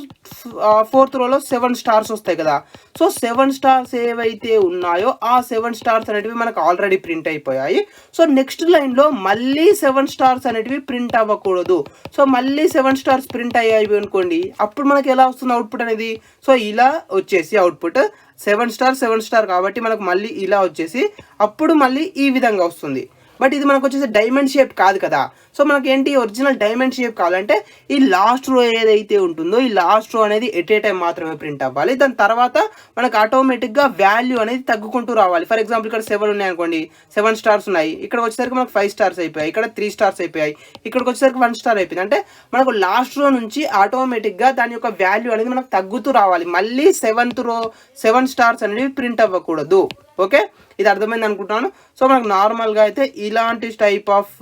4th రోలో 7 స్టార్స్ వస్తాయి కదా. సో 7 స్టార్స్ ఏవైతే ఉన్నాయో ఆ 7 స్టార్స్ అనేటివి మనకు ఆల్రెడీ ప్రింట్ అయిపోయాయి. సో నెక్స్ట్ లైన్లో మళ్ళీ 7 స్టార్స్ అనేటివి ప్రింట్ అవ్వకూడదు. సో మళ్ళీ 7 స్టార్స్ ప్రింట్ అయ్యాయి అనుకోండి, అప్పుడు మనకి ఎలా వస్తుంది అవుట్పుట్ అనేది? సో ఇలా వచ్చేసి అవుట్పుట్ 7 స్టార్ కాబట్టి మనకు మళ్ళీ ఇలా వచ్చేసి అప్పుడు మళ్ళీ ఈ విధంగా వస్తుంది. బట్ ఇది మనకు వచ్చేసి డైమండ్ షేప్ కాదు కదా. సో మనకి ఏంటి ఒరిజినల్ డైమండ్ షేప్ కావాలంటే ఈ లాస్ట్ రో ఏదైతే ఉంటుందో ఈ లాస్ట్ రో అనేది ఎట్ ఏ టైం మాత్రమే ప్రింట్ అవ్వాలి. దాని తర్వాత మనకు ఆటోమేటిక్గా వాల్యూ అనేది తగ్గుకుంటూ రావాలి. ఫర్ ఎగ్జాంపుల్ ఇక్కడ 7 ఉన్నాయి అనుకోండి, 7 స్టార్స్ ఉన్నాయి, ఇక్కడ వచ్చేసరికి మనకు 5 స్టార్స్ అయిపోయాయి, ఇక్కడ 3 స్టార్స్ అయిపోయాయి, ఇక్కడికి వచ్చేసరికి 1 స్టార్ అయిపోయింది. అంటే మనకు లాస్ట్ రో నుంచి ఆటోమేటిక్గా దాని యొక్క వాల్యూ అనేది మనకు తగ్గుతూ రావాలి. మళ్ళీ 7 స్టార్స్ అనేవి ప్రింట్ అవ్వకూడదు. ఓకే, ఇది అర్థమైంది అనుకుంటున్నాను. సో మనకు నార్మల్గా అయితే ఇలాంటి టైప్ ఆఫ్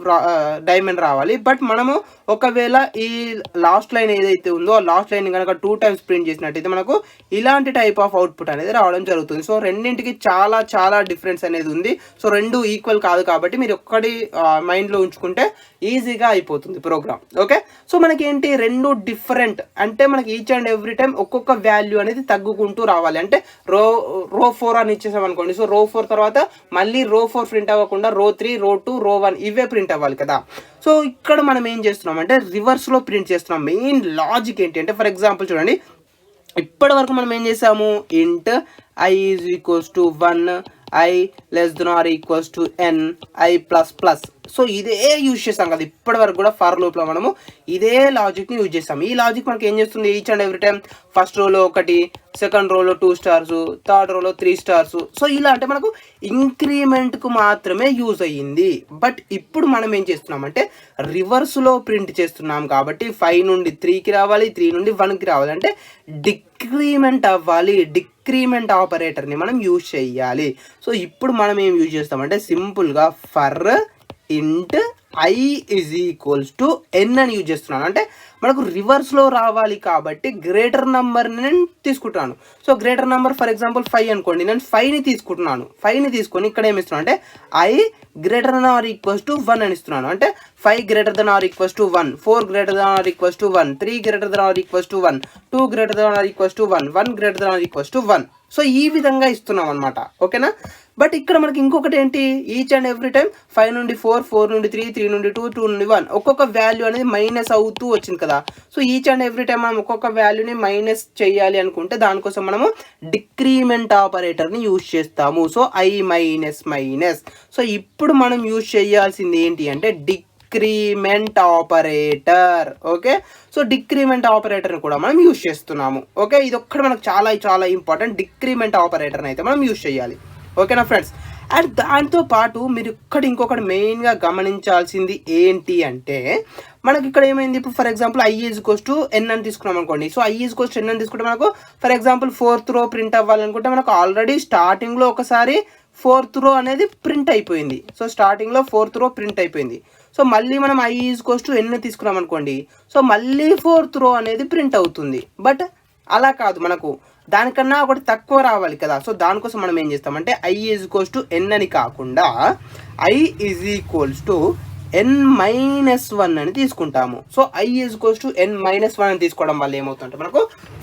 డైమండ్ రావాలి. బట్ మనము ఒకవేళ ఈ లాస్ట్ లైన్ ఏదైతే ఉందో ఆ లాస్ట్ లైన్ కనుక 2 టైమ్స్ ప్రింట్ చేసినట్టయితే మనకు ఇలాంటి టైప్ ఆఫ్ అవుట్పుట్ అనేది రావడం జరుగుతుంది. సో రెండింటికి చాలా చాలా డిఫరెన్స్ అనేది ఉంది. సో రెండు ఈక్వల్ కాదు కాబట్టి మీరు ఒక్కటి మైండ్లో ఉంచుకుంటే ఈజీగా అయిపోతుంది ప్రోగ్రామ్. ఓకే, సో మనకి ఏంటి రెండు డిఫరెంట్ అంటే మనకి ఈచ్ అండ్ ఎవ్రీ టైం ఒక్కొక్క వాల్యూ అనేది తగ్గుకుంటూ రావాలి. అంటే రో 4 అని ఇచ్చేసాం అనుకోండి, సో రో 4 తర్వాత మళ్ళీ రో 4 ప్రింట్ అవ్వకుండా రో 3, రో 2, రో 1 ఇవే ప్రింట్ అవ్వాలి కదా. సో ఇక్కడ మనం ఏం చేస్తున్నాం అంటే రివర్స్లో ప్రింట్ చేస్తున్నాం. మెయిన్ లాజిక్ ఏంటి అంటే ఫర్ ఎగ్జాంపుల్ చూడండి, ఇప్పటి వరకు మనం ఏం చేసాము, int i is equals to 1, i less than or equals to n, i plus plus. So ఇదే యూజ్ చేస్తాం కదా ఇప్పటి వరకు కూడా ఫర్ లూప్లో మనము ఇదే లాజిక్ని యూజ్ చేస్తాం. ఈ లాజిక్ మనకి ఏం చేస్తుంది, each and every time first రోలో 1, సెకండ్ రోలో 2 స్టార్స్, థర్డ్ రోలో 3 స్టార్స్. సో ఇలా అంటే మనకు ఇంక్రిమెంట్కు మాత్రమే యూజ్ అయ్యింది. బట్ ఇప్పుడు మనం ఏం చేస్తున్నామంటే రివర్స్లో ప్రింట్ చేస్తున్నాం కాబట్టి 5 నుండి 3కి రావాలి, 3 నుండి 1కి రావాలి, అంటే డిక్రీమెంట్ అవ్వాలి. డిక్రీమెంట్ ఆపరేటర్ని మనం యూజ్ చేయాలి. సో ఇప్పుడు మనం ఏం యూజ్ చేస్తామంటే సింపుల్గా ఫర్ ఇంట్ i is equals to n అని యూజ్ చేస్తున్నాను. అంటే మనకు రివర్స్లో రావాలి కాబట్టి గ్రేటర్ నెంబర్ని నేను తీసుకుంటున్నాను. So greater number for example 5 అనుకోండి, నేను 5ని తీసుకుంటున్నాను. 5ని తీసుకొని ఇక్కడ ఏమి ఇస్తున్నాను అంటే i greater than or equals to 1 అని ఇస్తున్నాను. అంటే 5 greater than or equals to 1, 4 greater than or equals to 1, 3 greater than or equals to 1, 2 greater than or equals to 1, 1 greater than or equals to 1. So ఈ విధంగా ఇస్తున్నాం అనమాట. ఓకేనా, but ఇక్కడ మనకి ఇంకొకటి ఏంటి, ఈచ్ అండ్ ఎవ్రీ టైం 5 నుండి 4, 4 నుండి 3, 3 నుండి 2, 2 నుండి 1 ఒక్కొక్క వాల్యూ అనేది మైనస్ అవుతూ వచ్చింది కదా. So each and every time మనం ఒక్కొక్క వాల్యూని మైనస్ చేయాలి అనుకుంటే దానికోసం మనము డిక్రీమెంట్ ఆపరేటర్ని యూజ్ చేస్తాము. So i minus minus. So ఇప్పుడు మనం యూజ్ చేయాల్సింది ఏంటి అంటే డిక్రీమెంట్ ఆపరేటర్. ఓకే, సో డిక్రీమెంట్ ఆపరేటర్ని కూడా మనం యూజ్ చేస్తున్నాము. ఓకే, ఇది ఒక్కటి మనకు చాలా చాలా ఇంపార్టెంట్. డిక్రీమెంట్ ఆపరేటర్ని అయితే మనం యూజ్ చేయాలి. ఓకేనా ఫ్రెండ్స్, అండ్ దాంతో పాటు మీరు ఇంకొకటి మెయిన్గా గమనించాల్సింది ఏంటి అంటే మనకి ఇక్కడ ఏమైంది, ఇప్పుడు for example i is equals to n అని తీసుకున్నాం అనుకోండి. So i is equals to n అని తీసుకుంటే మనకు ఫర్ ఎగ్జాంపుల్ 4th రో ప్రింట్ అవ్వాలనుకుంటే మనకు ఆల్రెడీ స్టార్టింగ్లో ఒకసారి 4th రో అనేది ప్రింట్ అయిపోయింది. సో స్టార్టింగ్లో 4th రో ప్రింట్ అయిపోయింది. సో మళ్ళీ మనం i is equals to n తీసుకున్నాం అనుకోండి, సో మళ్ళీ 4th రో అనేది ప్రింట్ అవుతుంది. బట్ అలా కాదు, మనకు దానికన్నా ఒకటి తక్కువ రావాలి కదా. సో దానికోసం మనం ఏం చేస్తామంటే i is equals to n అని కాకుండా i is equals to n-1 అని తీసుకుంటాము. So i is equals to n-1 అని తీసుకోవడం వల్ల ఏమవుతుందంటే మనకు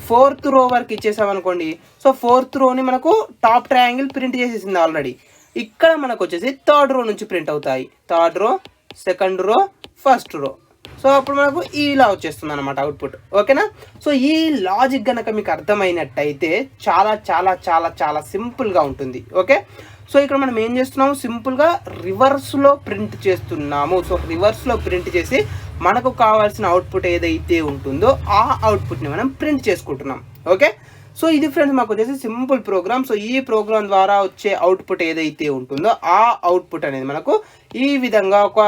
4th రో వరకు ఇచ్చేసామనుకోండి. సో 4th రోని మనకు టాప్ ట్రయాంగిల్ ప్రింట్ చేసేసింది ఆల్రెడీ. ఇక్కడ మనకు వచ్చేసి 3rd రో నుంచి ప్రింట్ అవుతాయి. 3rd రో, 2nd రో, 1st రో. సో అప్పుడు మనకు ఇలా వచ్చేస్తుంది అనమాట అవుట్పుట్. ఓకేనా, సో ఈ లాజిక్ కనుక మీకు అర్థమైనట్టయితే చాలా చాలా చాలా చాలా సింపుల్గా ఉంటుంది. ఓకే, సో ఇక్కడ మనం ఏం చేస్తున్నాము, సింపుల్గా రివర్స్లో ప్రింట్ చేస్తున్నాము. సో రివర్స్లో ప్రింట్ చేసి మనకు కావాల్సిన అవుట్పుట్ ఏదైతే ఉంటుందో ఆ అవుట్పుట్ని మనం ప్రింట్ చేసుకుంటున్నాం. ఓకే, సో ఇది ఫ్రెండ్స్ మాకు వచ్చేసి సింపుల్ ప్రోగ్రామ్. సో ఈ ప్రోగ్రామ్ ద్వారా వచ్చే అవుట్పుట్ ఏదైతే ఉంటుందో ఆ అవుట్పుట్ అనేది మనకు ఈ విధంగా ఒక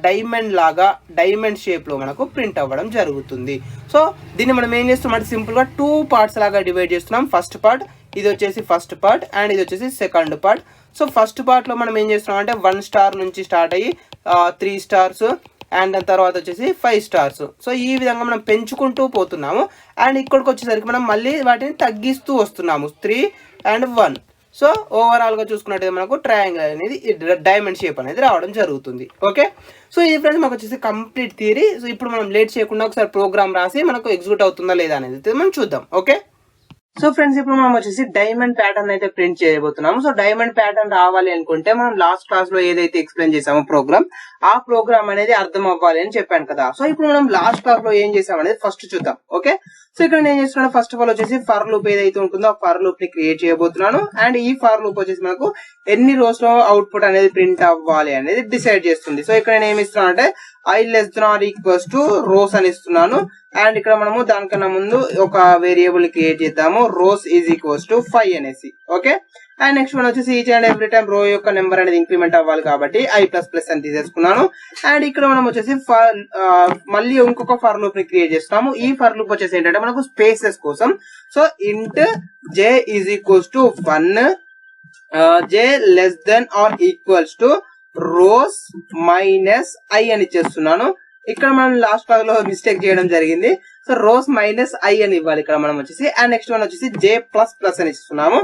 డైమండ్ లాగా డైమండ్ షేప్లో మనకు ప్రింట్ అవ్వడం జరుగుతుంది. సో దీన్ని మనం ఏం చేస్తామంటే సింపుల్గా 2 పార్ట్స్ లాగా డివైడ్ చేస్తున్నాం. ఫస్ట్ పార్ట్ ఇది వచ్చేసి ఫస్ట్ పార్ట్ అండ్ ఇది వచ్చేసి సెకండ్ పార్ట్. సో ఫస్ట్ పార్ట్లో మనం ఏం చేస్తున్నాం అంటే 1 స్టార్ నుంచి స్టార్ట్ అయ్యి 3 స్టార్స్ అండ్ దాని తర్వాత వచ్చేసి 5 స్టార్స్. సో ఈ విధంగా మనం పెంచుకుంటూ పోతున్నాము. అండ్ ఇక్కడికి వచ్చేసరికి మనం మళ్ళీ వాటిని తగ్గిస్తూ వస్తున్నాము 3 and 1. సో ఓవరాల్గా చూసుకున్నట్టయితే మనకు ట్రయాంగిల్ అనేది డైమండ్ షేప్ అనేది రావడం జరుగుతుంది. ఓకే, సో ఇది ఫ్రెండ్స్ మాకు వచ్చేసి కంప్లీట్ థియరీ. సో ఇప్పుడు మనం లేట్ చేయకుండా ఒకసారి ప్రోగ్రామ్ రాసి మనకు ఎగ్జిక్యూట్ అవుతుందా లేదా అనేది మనం చూద్దాం. ఓకే. సో ఫ్రెండ్స్ ఇప్పుడు మనం వచ్చేసి డైమండ్ ప్యాటర్న్ అయితే ప్రింట్ చేయబోతున్నాము. సో డైమండ్ ప్యాటర్న్ రావాలి అనుకుంటే మనం లాస్ట్ క్లాస్ లో ఏదైతే ఎక్స్ప్లెయిన్ చేసామో ప్రోగ్రామ్, ఆ ప్రోగ్రామ్ అనేది అర్థం అవ్వాలి అని చెప్పాను కదా. సో ఇప్పుడు మనం లాస్ట్ క్లాస్ లో ఏం చేసాం అనేది ఫస్ట్ చూద్దాం. ఓకే, సో ఇక్కడ నేను చేస్తున్నాను ఫస్ట్ ఆఫ్ ఆల్ వచ్చేసి ఫర్ లూప్ ఏదైతే ఉంటుందో ఆ ఫర్ లూప్ ని క్రియేట్ చేయబోతున్నాను. అండ్ ఈ ఫర్ లూప్ వచ్చేసి మనకు ఎన్ని రోస్ లో అవుట్పుట్ అనేది ప్రింట్ అవ్వాలి అనేది డిసైడ్ చేస్తుంది. సో ఇక్కడ నేను ఏమి ఇస్తున్నాను అంటే i less than or equals to rows అని ఇస్తున్నాను. అండ్ ఇక్కడ మనము దానికన్నా ముందు ఒక వేరియబుల్ క్రియేట్ చేద్దాము, రోస్ ఈజ్ ఈక్వల్స్ టు 5 అనేసి. ఓకే, అండ్ నెక్స్ట్ మనం వచ్చేసి ఈచ్ అండ్ ఎవ్రీ టైం రో యొక్క నెంబర్ అనేది ఇంక్రిమెంట్ అవ్వాలి కాబట్టి i++ అని తీసేసుకున్నాను. అండ్ ఇక్కడ మనం వచ్చేసి మళ్ళీ ఇంకొక ఫర్ లూప్ ని క్రియేట్ చేస్తున్నాము. ఈ ఫర్ లూప్ వచ్చేసి ఏంటంటే మనకు స్పేసెస్ కోసం. So int j is equals to 1, j less than or equals to rows minus i అని ఇచ్చేస్తున్నాను. ఇక్కడ మనం లాస్ట్ క్లాస్ లో మిస్టేక్ చేయడం జరిగింది. సో రోస్ మైనస్ i అని ఇవ్వాలి ఇక్కడ మనం వచ్చేసి. అండ్ నెక్స్ట్ మనం వచ్చేసి j++ అని ఇస్తున్నాము.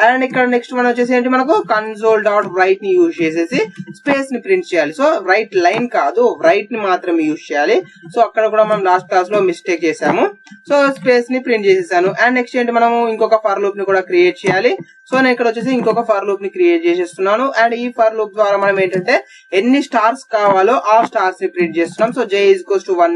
అండ్ ఇక్కడ నెక్స్ట్ మనం వచ్చేసి ఏంటి, మనకు కన్సోల్ డాట్ రైట్ ని యూజ్ చేసేసి స్పేస్ ని ప్రింట్ చేయాలి. సో రైట్ లైన్ కాదు, రైట్ ని మాత్రమే యూజ్ చేయాలి. సో అక్కడ కూడా మనం లాస్ట్ క్లాస్ లో మిస్టేక్ చేసాము. సో స్పేస్ ని ప్రింట్ చేసేసాను. అండ్ నెక్స్ట్ ఏంటి, మనము ఇంకొక ఫర్ లూప్ ని కూడా క్రియేట్ చేయాలి. సో నేను ఇక్కడ వచ్చేసి ఇంకొక ఫర్ లూప్ ని క్రియేట్ చేసేస్తున్నాను. అండ్ ఈ ఫర్ లూప్ ద్వారా మనం ఏంటంటే ఎన్ని స్టార్స్ కావాలో ఆ స్టార్స్ ని ప్రింట్ చేస్తున్నాం. సో k ఈక్వల్స్ టు 1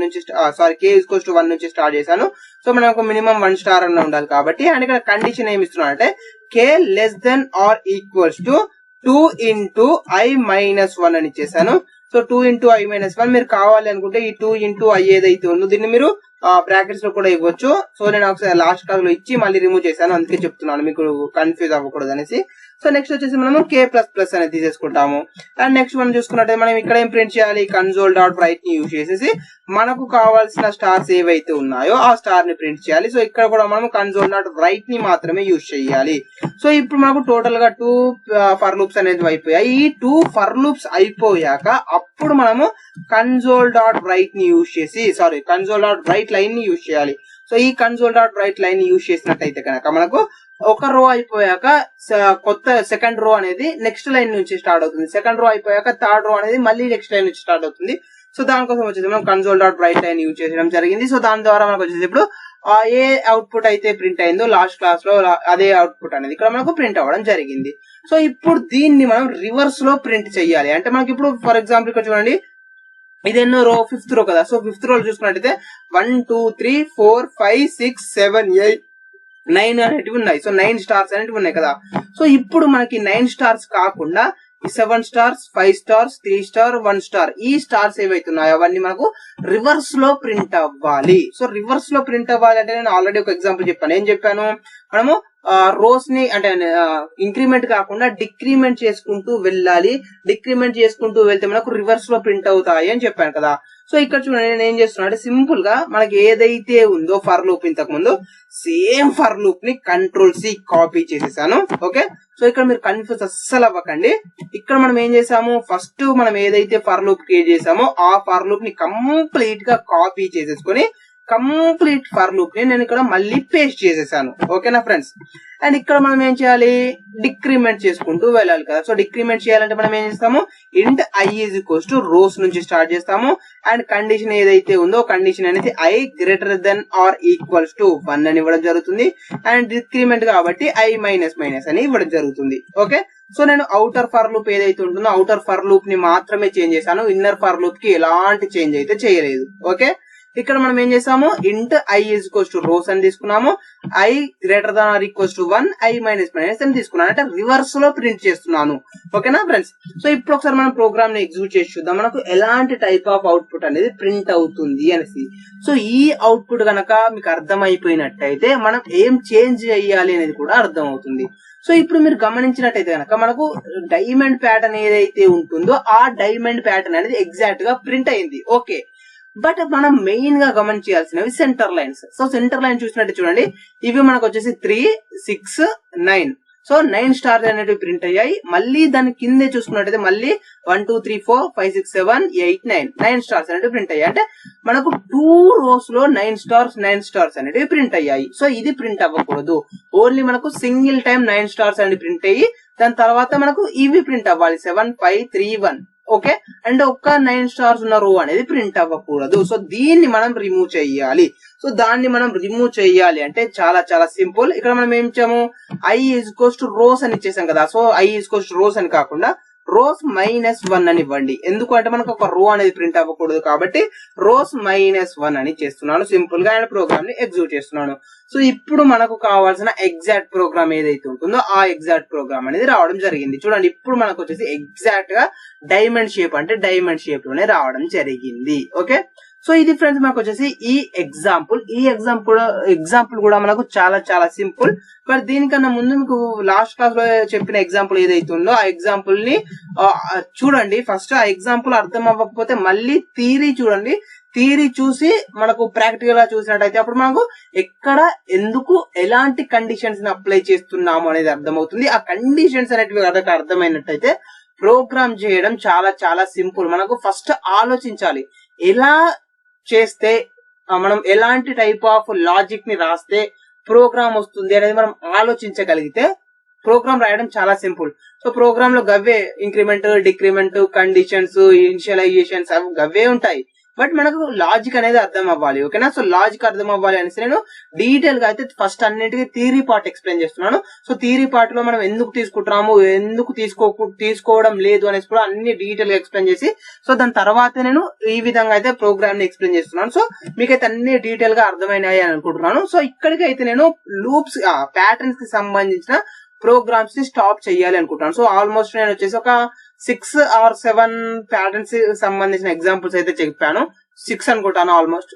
నుంచి స్టార్ట్ చేశాను. సో మనకు మినిమం 1 స్టార్ అన్న ఉండాలి కాబట్టి. అండ్ ఇక్కడ కండిషన్ ఏమి ఇస్తున్నాను అంటే k less than or equals to 2 into i-1 అని ఇచ్చేసాను. సో 2 into i-1 మీరు కావాలి అనుకుంటే ఈ 2 into i ఏదైతే ఉందో దీన్ని మీరు బ్రాకెట్స్ లో కూడా ఇవ్వచ్చు. సో నేను ఒకసారి లాస్ట్ క్లాస్ లో ఇచ్చి మళ్ళీ రిమూవ్ చేశాను, అందుకే చెప్తున్నాను మీకు కన్ఫ్యూజ్ అవ్వకూడదు అనేసి. సో నెక్స్ట్ వచ్చేసి మనము k++ అనేది తీసేసుకుంటాము. అండ్ నెక్స్ట్ మనం చూసుకున్నట్టే మనం ఇక్కడ ఏం ప్రింట్ చేయాలి, కన్సోల్ డాట్ రైట్ ని యూజ్ చేసేసి మనకు కావాల్సిన స్టార్స్ ఏవైతే ఉన్నాయో ఆ స్టార్ ని ప్రింట్ చేయాలి. సో ఇక్కడ కూడా మనం కన్సోల్ డాట్ రైట్ ని మాత్రమే యూజ్ చేయాలి. సో ఇప్పుడు మనకు టోటల్ గా 2 ఫర్ లూప్స్ అనేది అయిపోయాయి. ఈ 2 ఫర్ లూప్స్ అయిపోయాక అప్పుడు మనము కన్సోల్ డాట్ రైట్ ని యూజ్ చేసి కన్సోల్ డాట్ రైట్ లైన్ ని యూజ్ చేయాలి. సో ఈ కన్సోల్ డాట్ రైట్ లైన్ ని యూజ్ చేసినట్టయితే కనుక మనకు ఒక రో అయిపోయాక కొత్త సెకండ్ రో అనేది నెక్స్ట్ లైన్ నుంచి స్టార్ట్ అవుతుంది. సెకండ్ రో అయిపోయాక థర్డ్ రో అనేది మళ్ళీ నెక్స్ట్ లైన్ నుంచి స్టార్ట్ అవుతుంది. సో దానికోసం వచ్చేసి మనం console dot right line use చేయడం జరిగింది. సో దాని ద్వారా మనకు వచ్చేసి ఇప్పుడు ఏ అవుట్పుట్ అయితే ప్రింట్ అయిందో లాస్ట్ క్లాస్ లో అదే అవుట్పుట్ అనేది ఇక్కడ మనకు ప్రింట్ అవ్వడం జరిగింది. సో ఇప్పుడు దీన్ని మనం రివర్స్ లో ప్రింట్ చేయాలి. అంటే మనకి ఇప్పుడు ఫర్ ఎగ్జాంపుల్ ఇక్కడ చూడండి, ఇది ఎన్నో రో, 5th రో కదా. సో 5th రో చూసుకున్నట్టయితే 1 2 3 4 5 6 7 8 9 అనేటివి ఉన్నాయి. సో 9 స్టార్స్ అనేటివి ఉన్నాయి కదా. సో ఇప్పుడు మనకి 9 స్టార్స్ కాకుండా 7 స్టార్స్ 5 స్టార్స్ 3 స్టార్ 1 స్టార్ ఈ స్టార్స్ ఏవైతే ఉన్నాయో అవన్నీ మనకు రివర్స్ లో ప్రింట్ అవ్వాలి. సో రివర్స్ లో ప్రింట్ అవ్వాలి అంటే నేను ఆల్రెడీ ఒక ఎగ్జాంపుల్ చెప్పాను. ఏం చెప్పాను, మనము రోస్ ని అంటే ఇంక్రిమెంట్ కాకుండా డిక్రిమెంట్ చేసుకుంటూ వెళ్ళాలి. డిక్రిమెంట్ చేసుకుంటూ వెళ్తే మనకు రివర్స్ లో ప్రింట్ అవుతాయి అని చెప్పాను కదా. సో ఇక్కడ చూడండి నేను ఏం చేస్తున్నా అంటే సింపుల్ గా మనకి ఏదైతే ఉందో ఫర్ లూప్ ఇంతకు ముందు సేమ్ ఫర్ లూప్ ని Ctrl+C కాపీ చేసేసాను. ఓకే, సో ఇక్కడ మీరు కన్ఫ్యూజ్ అస్సలు అవ్వకండి. ఇక్కడ మనం ఏం చేసాము, ఫస్ట్ మనం ఏదైతే ఫర్ లూప్ క్రియేట్ చేసామో ఆ ఫర్ లూప్ ని కంప్లీట్ గా కాపీ చేసేసుకొని కంప్లీట్ ఫర్ లూప్ ని నేను ఇక్కడ మళ్ళీ పేస్ట్ చేసేసాను. ఓకేనా ఫ్రెండ్స్. అండ్ ఇక్కడ మనం ఏం చేయాలి, డిక్రిమెంట్ చేసుకుంటూ వెళ్ళాలి కదా. సో డిక్రిమెంట్ చేయాలంటే మనం ఏం చేస్తాము, int i is equals to rows నుంచి స్టార్ట్ చేస్తాము. అండ్ కండిషన్ ఏదైతే ఉందో కండిషన్ అనేది i greater than or equals to 1 అని ఇవ్వడం జరుగుతుంది. అండ్ డిక్రిమెంట్ కాబట్టి i--- అని ఇవ్వడం జరుగుతుంది. ఓకే, సో నేను అవుటర్ ఫర్ లూప్ ఏదైతే ఉంటుందో అవుటర్ ఫర్ లూప్ ని మాత్రమే చేంజ్ చేశాను, ఇన్నర్ ఫర్ లూప్ కి ఎలాంటి చేంజ్ అయితే చేయలేదు. ఓకే, ఇక్కడ మనం ఏం చేసాము, int i is equals to rows అని తీసుకున్నాము, i greater than or equals to 1 i--- అని తీసుకున్నాను. అంటే రివర్స్ లో ప్రింట్ చేస్తున్నాను. ఓకేనా ఫ్రెండ్స్. సో ఇప్పుడు ఒకసారి మనం ప్రోగ్రామ్ ని ఎగ్జిక్యూట్ చేసి చూద్దాం మనకు ఎలాంటి టైప్ ఆఫ్ అవుట్పుట్ అనేది ప్రింట్ అవుతుంది అనేసి. సో ఈ అవుట్పుట్ గనక మీకు అర్థమైపోయినట్టయితే మనం ఏం చేంజ్ చేయాలి అనేది కూడా అర్థం అవుతుంది. సో ఇప్పుడు మీరు గమనించినట్టయితే కనుక మనకు డైమండ్ ప్యాటర్న్ ఏదైతే ఉంటుందో ఆ డైమండ్ ప్యాటర్న్ అనేది ఎగ్జాక్ట్ గా ప్రింట్ అయింది. ఓకే, బట్ మనం మెయిన్ గా గమనించాల్సినవి centre lines. So centre line చూసినట్టు చూడండి, ఇవి మనకు వచ్చేసి 3 6 9. సో 9 స్టార్స్ అనేవి ప్రింట్ అయ్యాయి. మళ్ళీ దాని కిందే చూసుకున్నట్టయితే మళ్ళీ 1 2 3 4 5 6 7 8 9 స్టార్స్ అనేవి ప్రింట్ అయ్యాయి. అంటే మనకు 2 రోస్ లో 9 స్టార్స్ అనేవి ప్రింట్ అయ్యాయి. సో ఇది ప్రింట్ అవ్వకూడదు. ఓన్లీ మనకు సింగిల్ టైం 9 స్టార్స్ అనేవి ప్రింట్ అయ్యి దాని తర్వాత మనకు ఇవి ప్రింట్ అవ్వాలి 7 5 3 1. ఓకే, అండ్ ఒక్క 9 స్టార్స్ ఉన్న రో అనేది ప్రింట్ అవ్వకూడదు. సో దీన్ని మనం రిమూవ్ చేయాలి. సో దాన్ని మనం రిమూవ్ చేయాలి అంటే చాలా చాలా సింపుల్. ఇక్కడ మనం ఏం ఇచ్చాము, I is equals to rows అని ఇచ్చేసాం కదా. So I is equals to rows అని కాకుండా రోస్ -1 అని ఇవ్వండి. ఎందుకు అంటే మనకు ఒక రో అనేది ప్రింట్ అవ్వకూడదు కాబట్టి రోస్ -1 అని చేస్తున్నాను సింపుల్ గా, అండ్ ప్రోగ్రామ్ ని ఎగ్జిక్యూట్ చేస్తున్నాను. సో ఇప్పుడు మనకు కావాల్సిన ఎగ్జాక్ట్ ప్రోగ్రామ్ ఏదైతే ఉంటుందో ఆ ఎగ్జాక్ట్ ప్రోగ్రామ్ అనేది రావడం జరిగింది. చూడండి, ఇప్పుడు మనకు వచ్చేసి ఎగ్జాక్ట్ గా డైమండ్ షేప్ అంటే డైమండ్ షేప్ లోనే రావడం జరిగింది. ఓకే, సో ఇది ఫ్రెండ్స్ మనకు వచ్చేసి ఈ ఎగ్జాంపుల్ కూడా మనకు చాలా చాలా సింపుల్. బట్ దీనికన్నా ముందు మీకు లాస్ట్ క్లాస్ లో చెప్పిన ఎగ్జాంపుల్ ఏదైతే ఉందో ఆ ఎగ్జాంపుల్ ని చూడండి. ఫస్ట్ ఆ ఎగ్జాంపుల్ అర్థం అవ్వకపోతే మళ్ళీ థియరీ చూడండి. థియరీ చూసి మనకు ప్రాక్టికల్ గా చూసినట్టయితే అప్పుడు మనకు ఎక్కడ ఎందుకు ఎలాంటి కండిషన్స్ ని అప్లై చేస్తున్నాము అనేది అర్థమవుతుంది. ఆ కండిషన్స్ అనేటివి కనుక అర్థమైనట్టయితే ప్రోగ్రామ్ చేయడం చాలా చాలా సింపుల్. మనకు ఫస్ట్ ఆలోచించాలి, ఎలా చేస్తే మనం ఎలాంటి టైప్ ఆఫ్ లాజిక్ ని రాస్తే ప్రోగ్రామ్ వస్తుంది అనేది మనం ఆలోచించగలిగితే ప్రోగ్రామ్ రాయడం చాలా సింపుల్. సో ప్రోగ్రామ్ లో గవ్వే ఇంక్రిమెంట్, డిక్రిమెంట్, కండిషన్స్, ఇనిషియలైజేషన్స్ అవి గవ్వే ఉంటాయి. బట్ మనకు లాజిక్ అనేది అర్థం అవ్వాలి. ఓకేనా, సో లాజిక్ అర్థం అవ్వాలి అనేసి నేను డీటెయిల్ గా అయితే ఫస్ట్ అన్నిటికీ థియరీ పార్ట్ ఎక్స్ప్లెయిన్ చేస్తున్నాను. సో థియరీ పార్ట్ లో మనం ఎందుకు తీసుకుంటున్నాము, ఎందుకు తీసుకోవడం లేదు అనేసి కూడా అన్ని డీటెయిల్ గా ఎక్స్ప్లెయిన్ చేసి, సో దాని తర్వాత నేను ఈ విధంగా అయితే ప్రోగ్రామ్ ని ఎక్స్ప్లెయిన్ చేస్తున్నాను. సో మీకైతే అన్ని డీటెయిల్ గా అర్థమైనాయి అని అనుకుంటున్నాను. సో ఇక్కడికి అయితే నేను లూప్స్ ప్యాటర్న్స్ కి సంబంధించిన ప్రోగ్రామ్స్ ని స్టాప్ చేయాలి అనుకుంటాను. సో ఆల్మోస్ట్ నేను వచ్చేసి ఒక 6 or 7 ప్యాటర్న్స్ సంబంధించిన ఎగ్జాంపుల్స్ అయితే చెప్పాను. 6 అనుకుంటాను, ఆల్మోస్ట్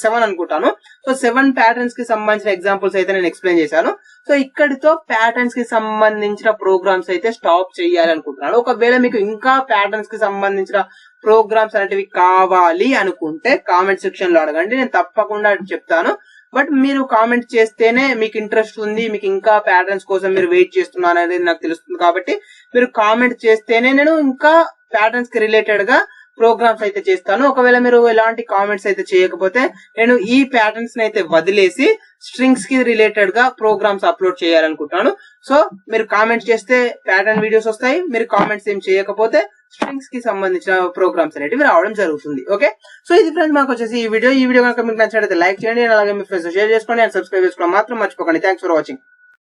7 అనుకుంటాను. సో 7 ప్యాటర్న్స్ కి సంబంధించిన ఎగ్జాంపుల్స్ అయితే నేను ఎక్స్ప్లెయిన్ చేశాను. సో ఇక్కడితో ప్యాటర్న్స్ కి సంబంధించిన ప్రోగ్రామ్స్ అయితే స్టాప్ చేయాలి అనుకుంటున్నాను. ఒకవేళ మీకు ఇంకా ప్యాటర్న్స్ కి సంబంధించిన ప్రోగ్రామ్స్ అనేటివి కావాలి అనుకుంటే కామెంట్ సెక్షన్ లో అడగండి, నేను తప్పకుండా చెప్తాను. బట్ మీరు కామెంట్ చేస్తేనే మీకు ఇంట్రెస్ట్ ఉంది, మీకు ఇంకా ప్యాటర్న్స్ కోసం మీరు వెయిట్ చేస్తున్నారు అనేది నాకు తెలుస్తుంది. కాబట్టి మీరు కామెంట్ చేస్తేనే నేను ఇంకా ప్యాటర్న్స్ కి రిలేటెడ్ గా ప్రోగ్రామ్స్ అయితే చేస్తాను. ఒకవేళ మీరు ఎలాంటి కామెంట్స్ అయితే చేయకపోతే నేను ఈ ప్యాటర్న్స్ ని అయితే వదిలేసి స్ట్రింగ్స్ కి రిలేటెడ్ గా ప్రోగ్రామ్స్ అప్లోడ్ చేయాలనుకుంటాను. సో మీరు కామెంట్స్ చేస్తే ప్యాటర్న్ వీడియోస్ వస్తాయి, మీరు కామెంట్స్ ఏం చేయకపోతే స్ట్రింగ్స్ కి సంబంధించిన ప్రోగ్రామ్స్ అనేటివి రావడం జరుగుతుంది. ఓకే, సో ఇది ఫ్రెండ్స్ మాకు వచ్చేసి ఈ వీడియో కనుక మీకు నచ్చినట్లయితే లైక్ చేయండి, అలాగే మీ ఫ్రెండ్స్ షేర్ చేసుకోండి, అండ్ సబ్స్క్రైబ్ చేసుకోవడం మాత్రం మర్చిపోకండి. Thanks for watching.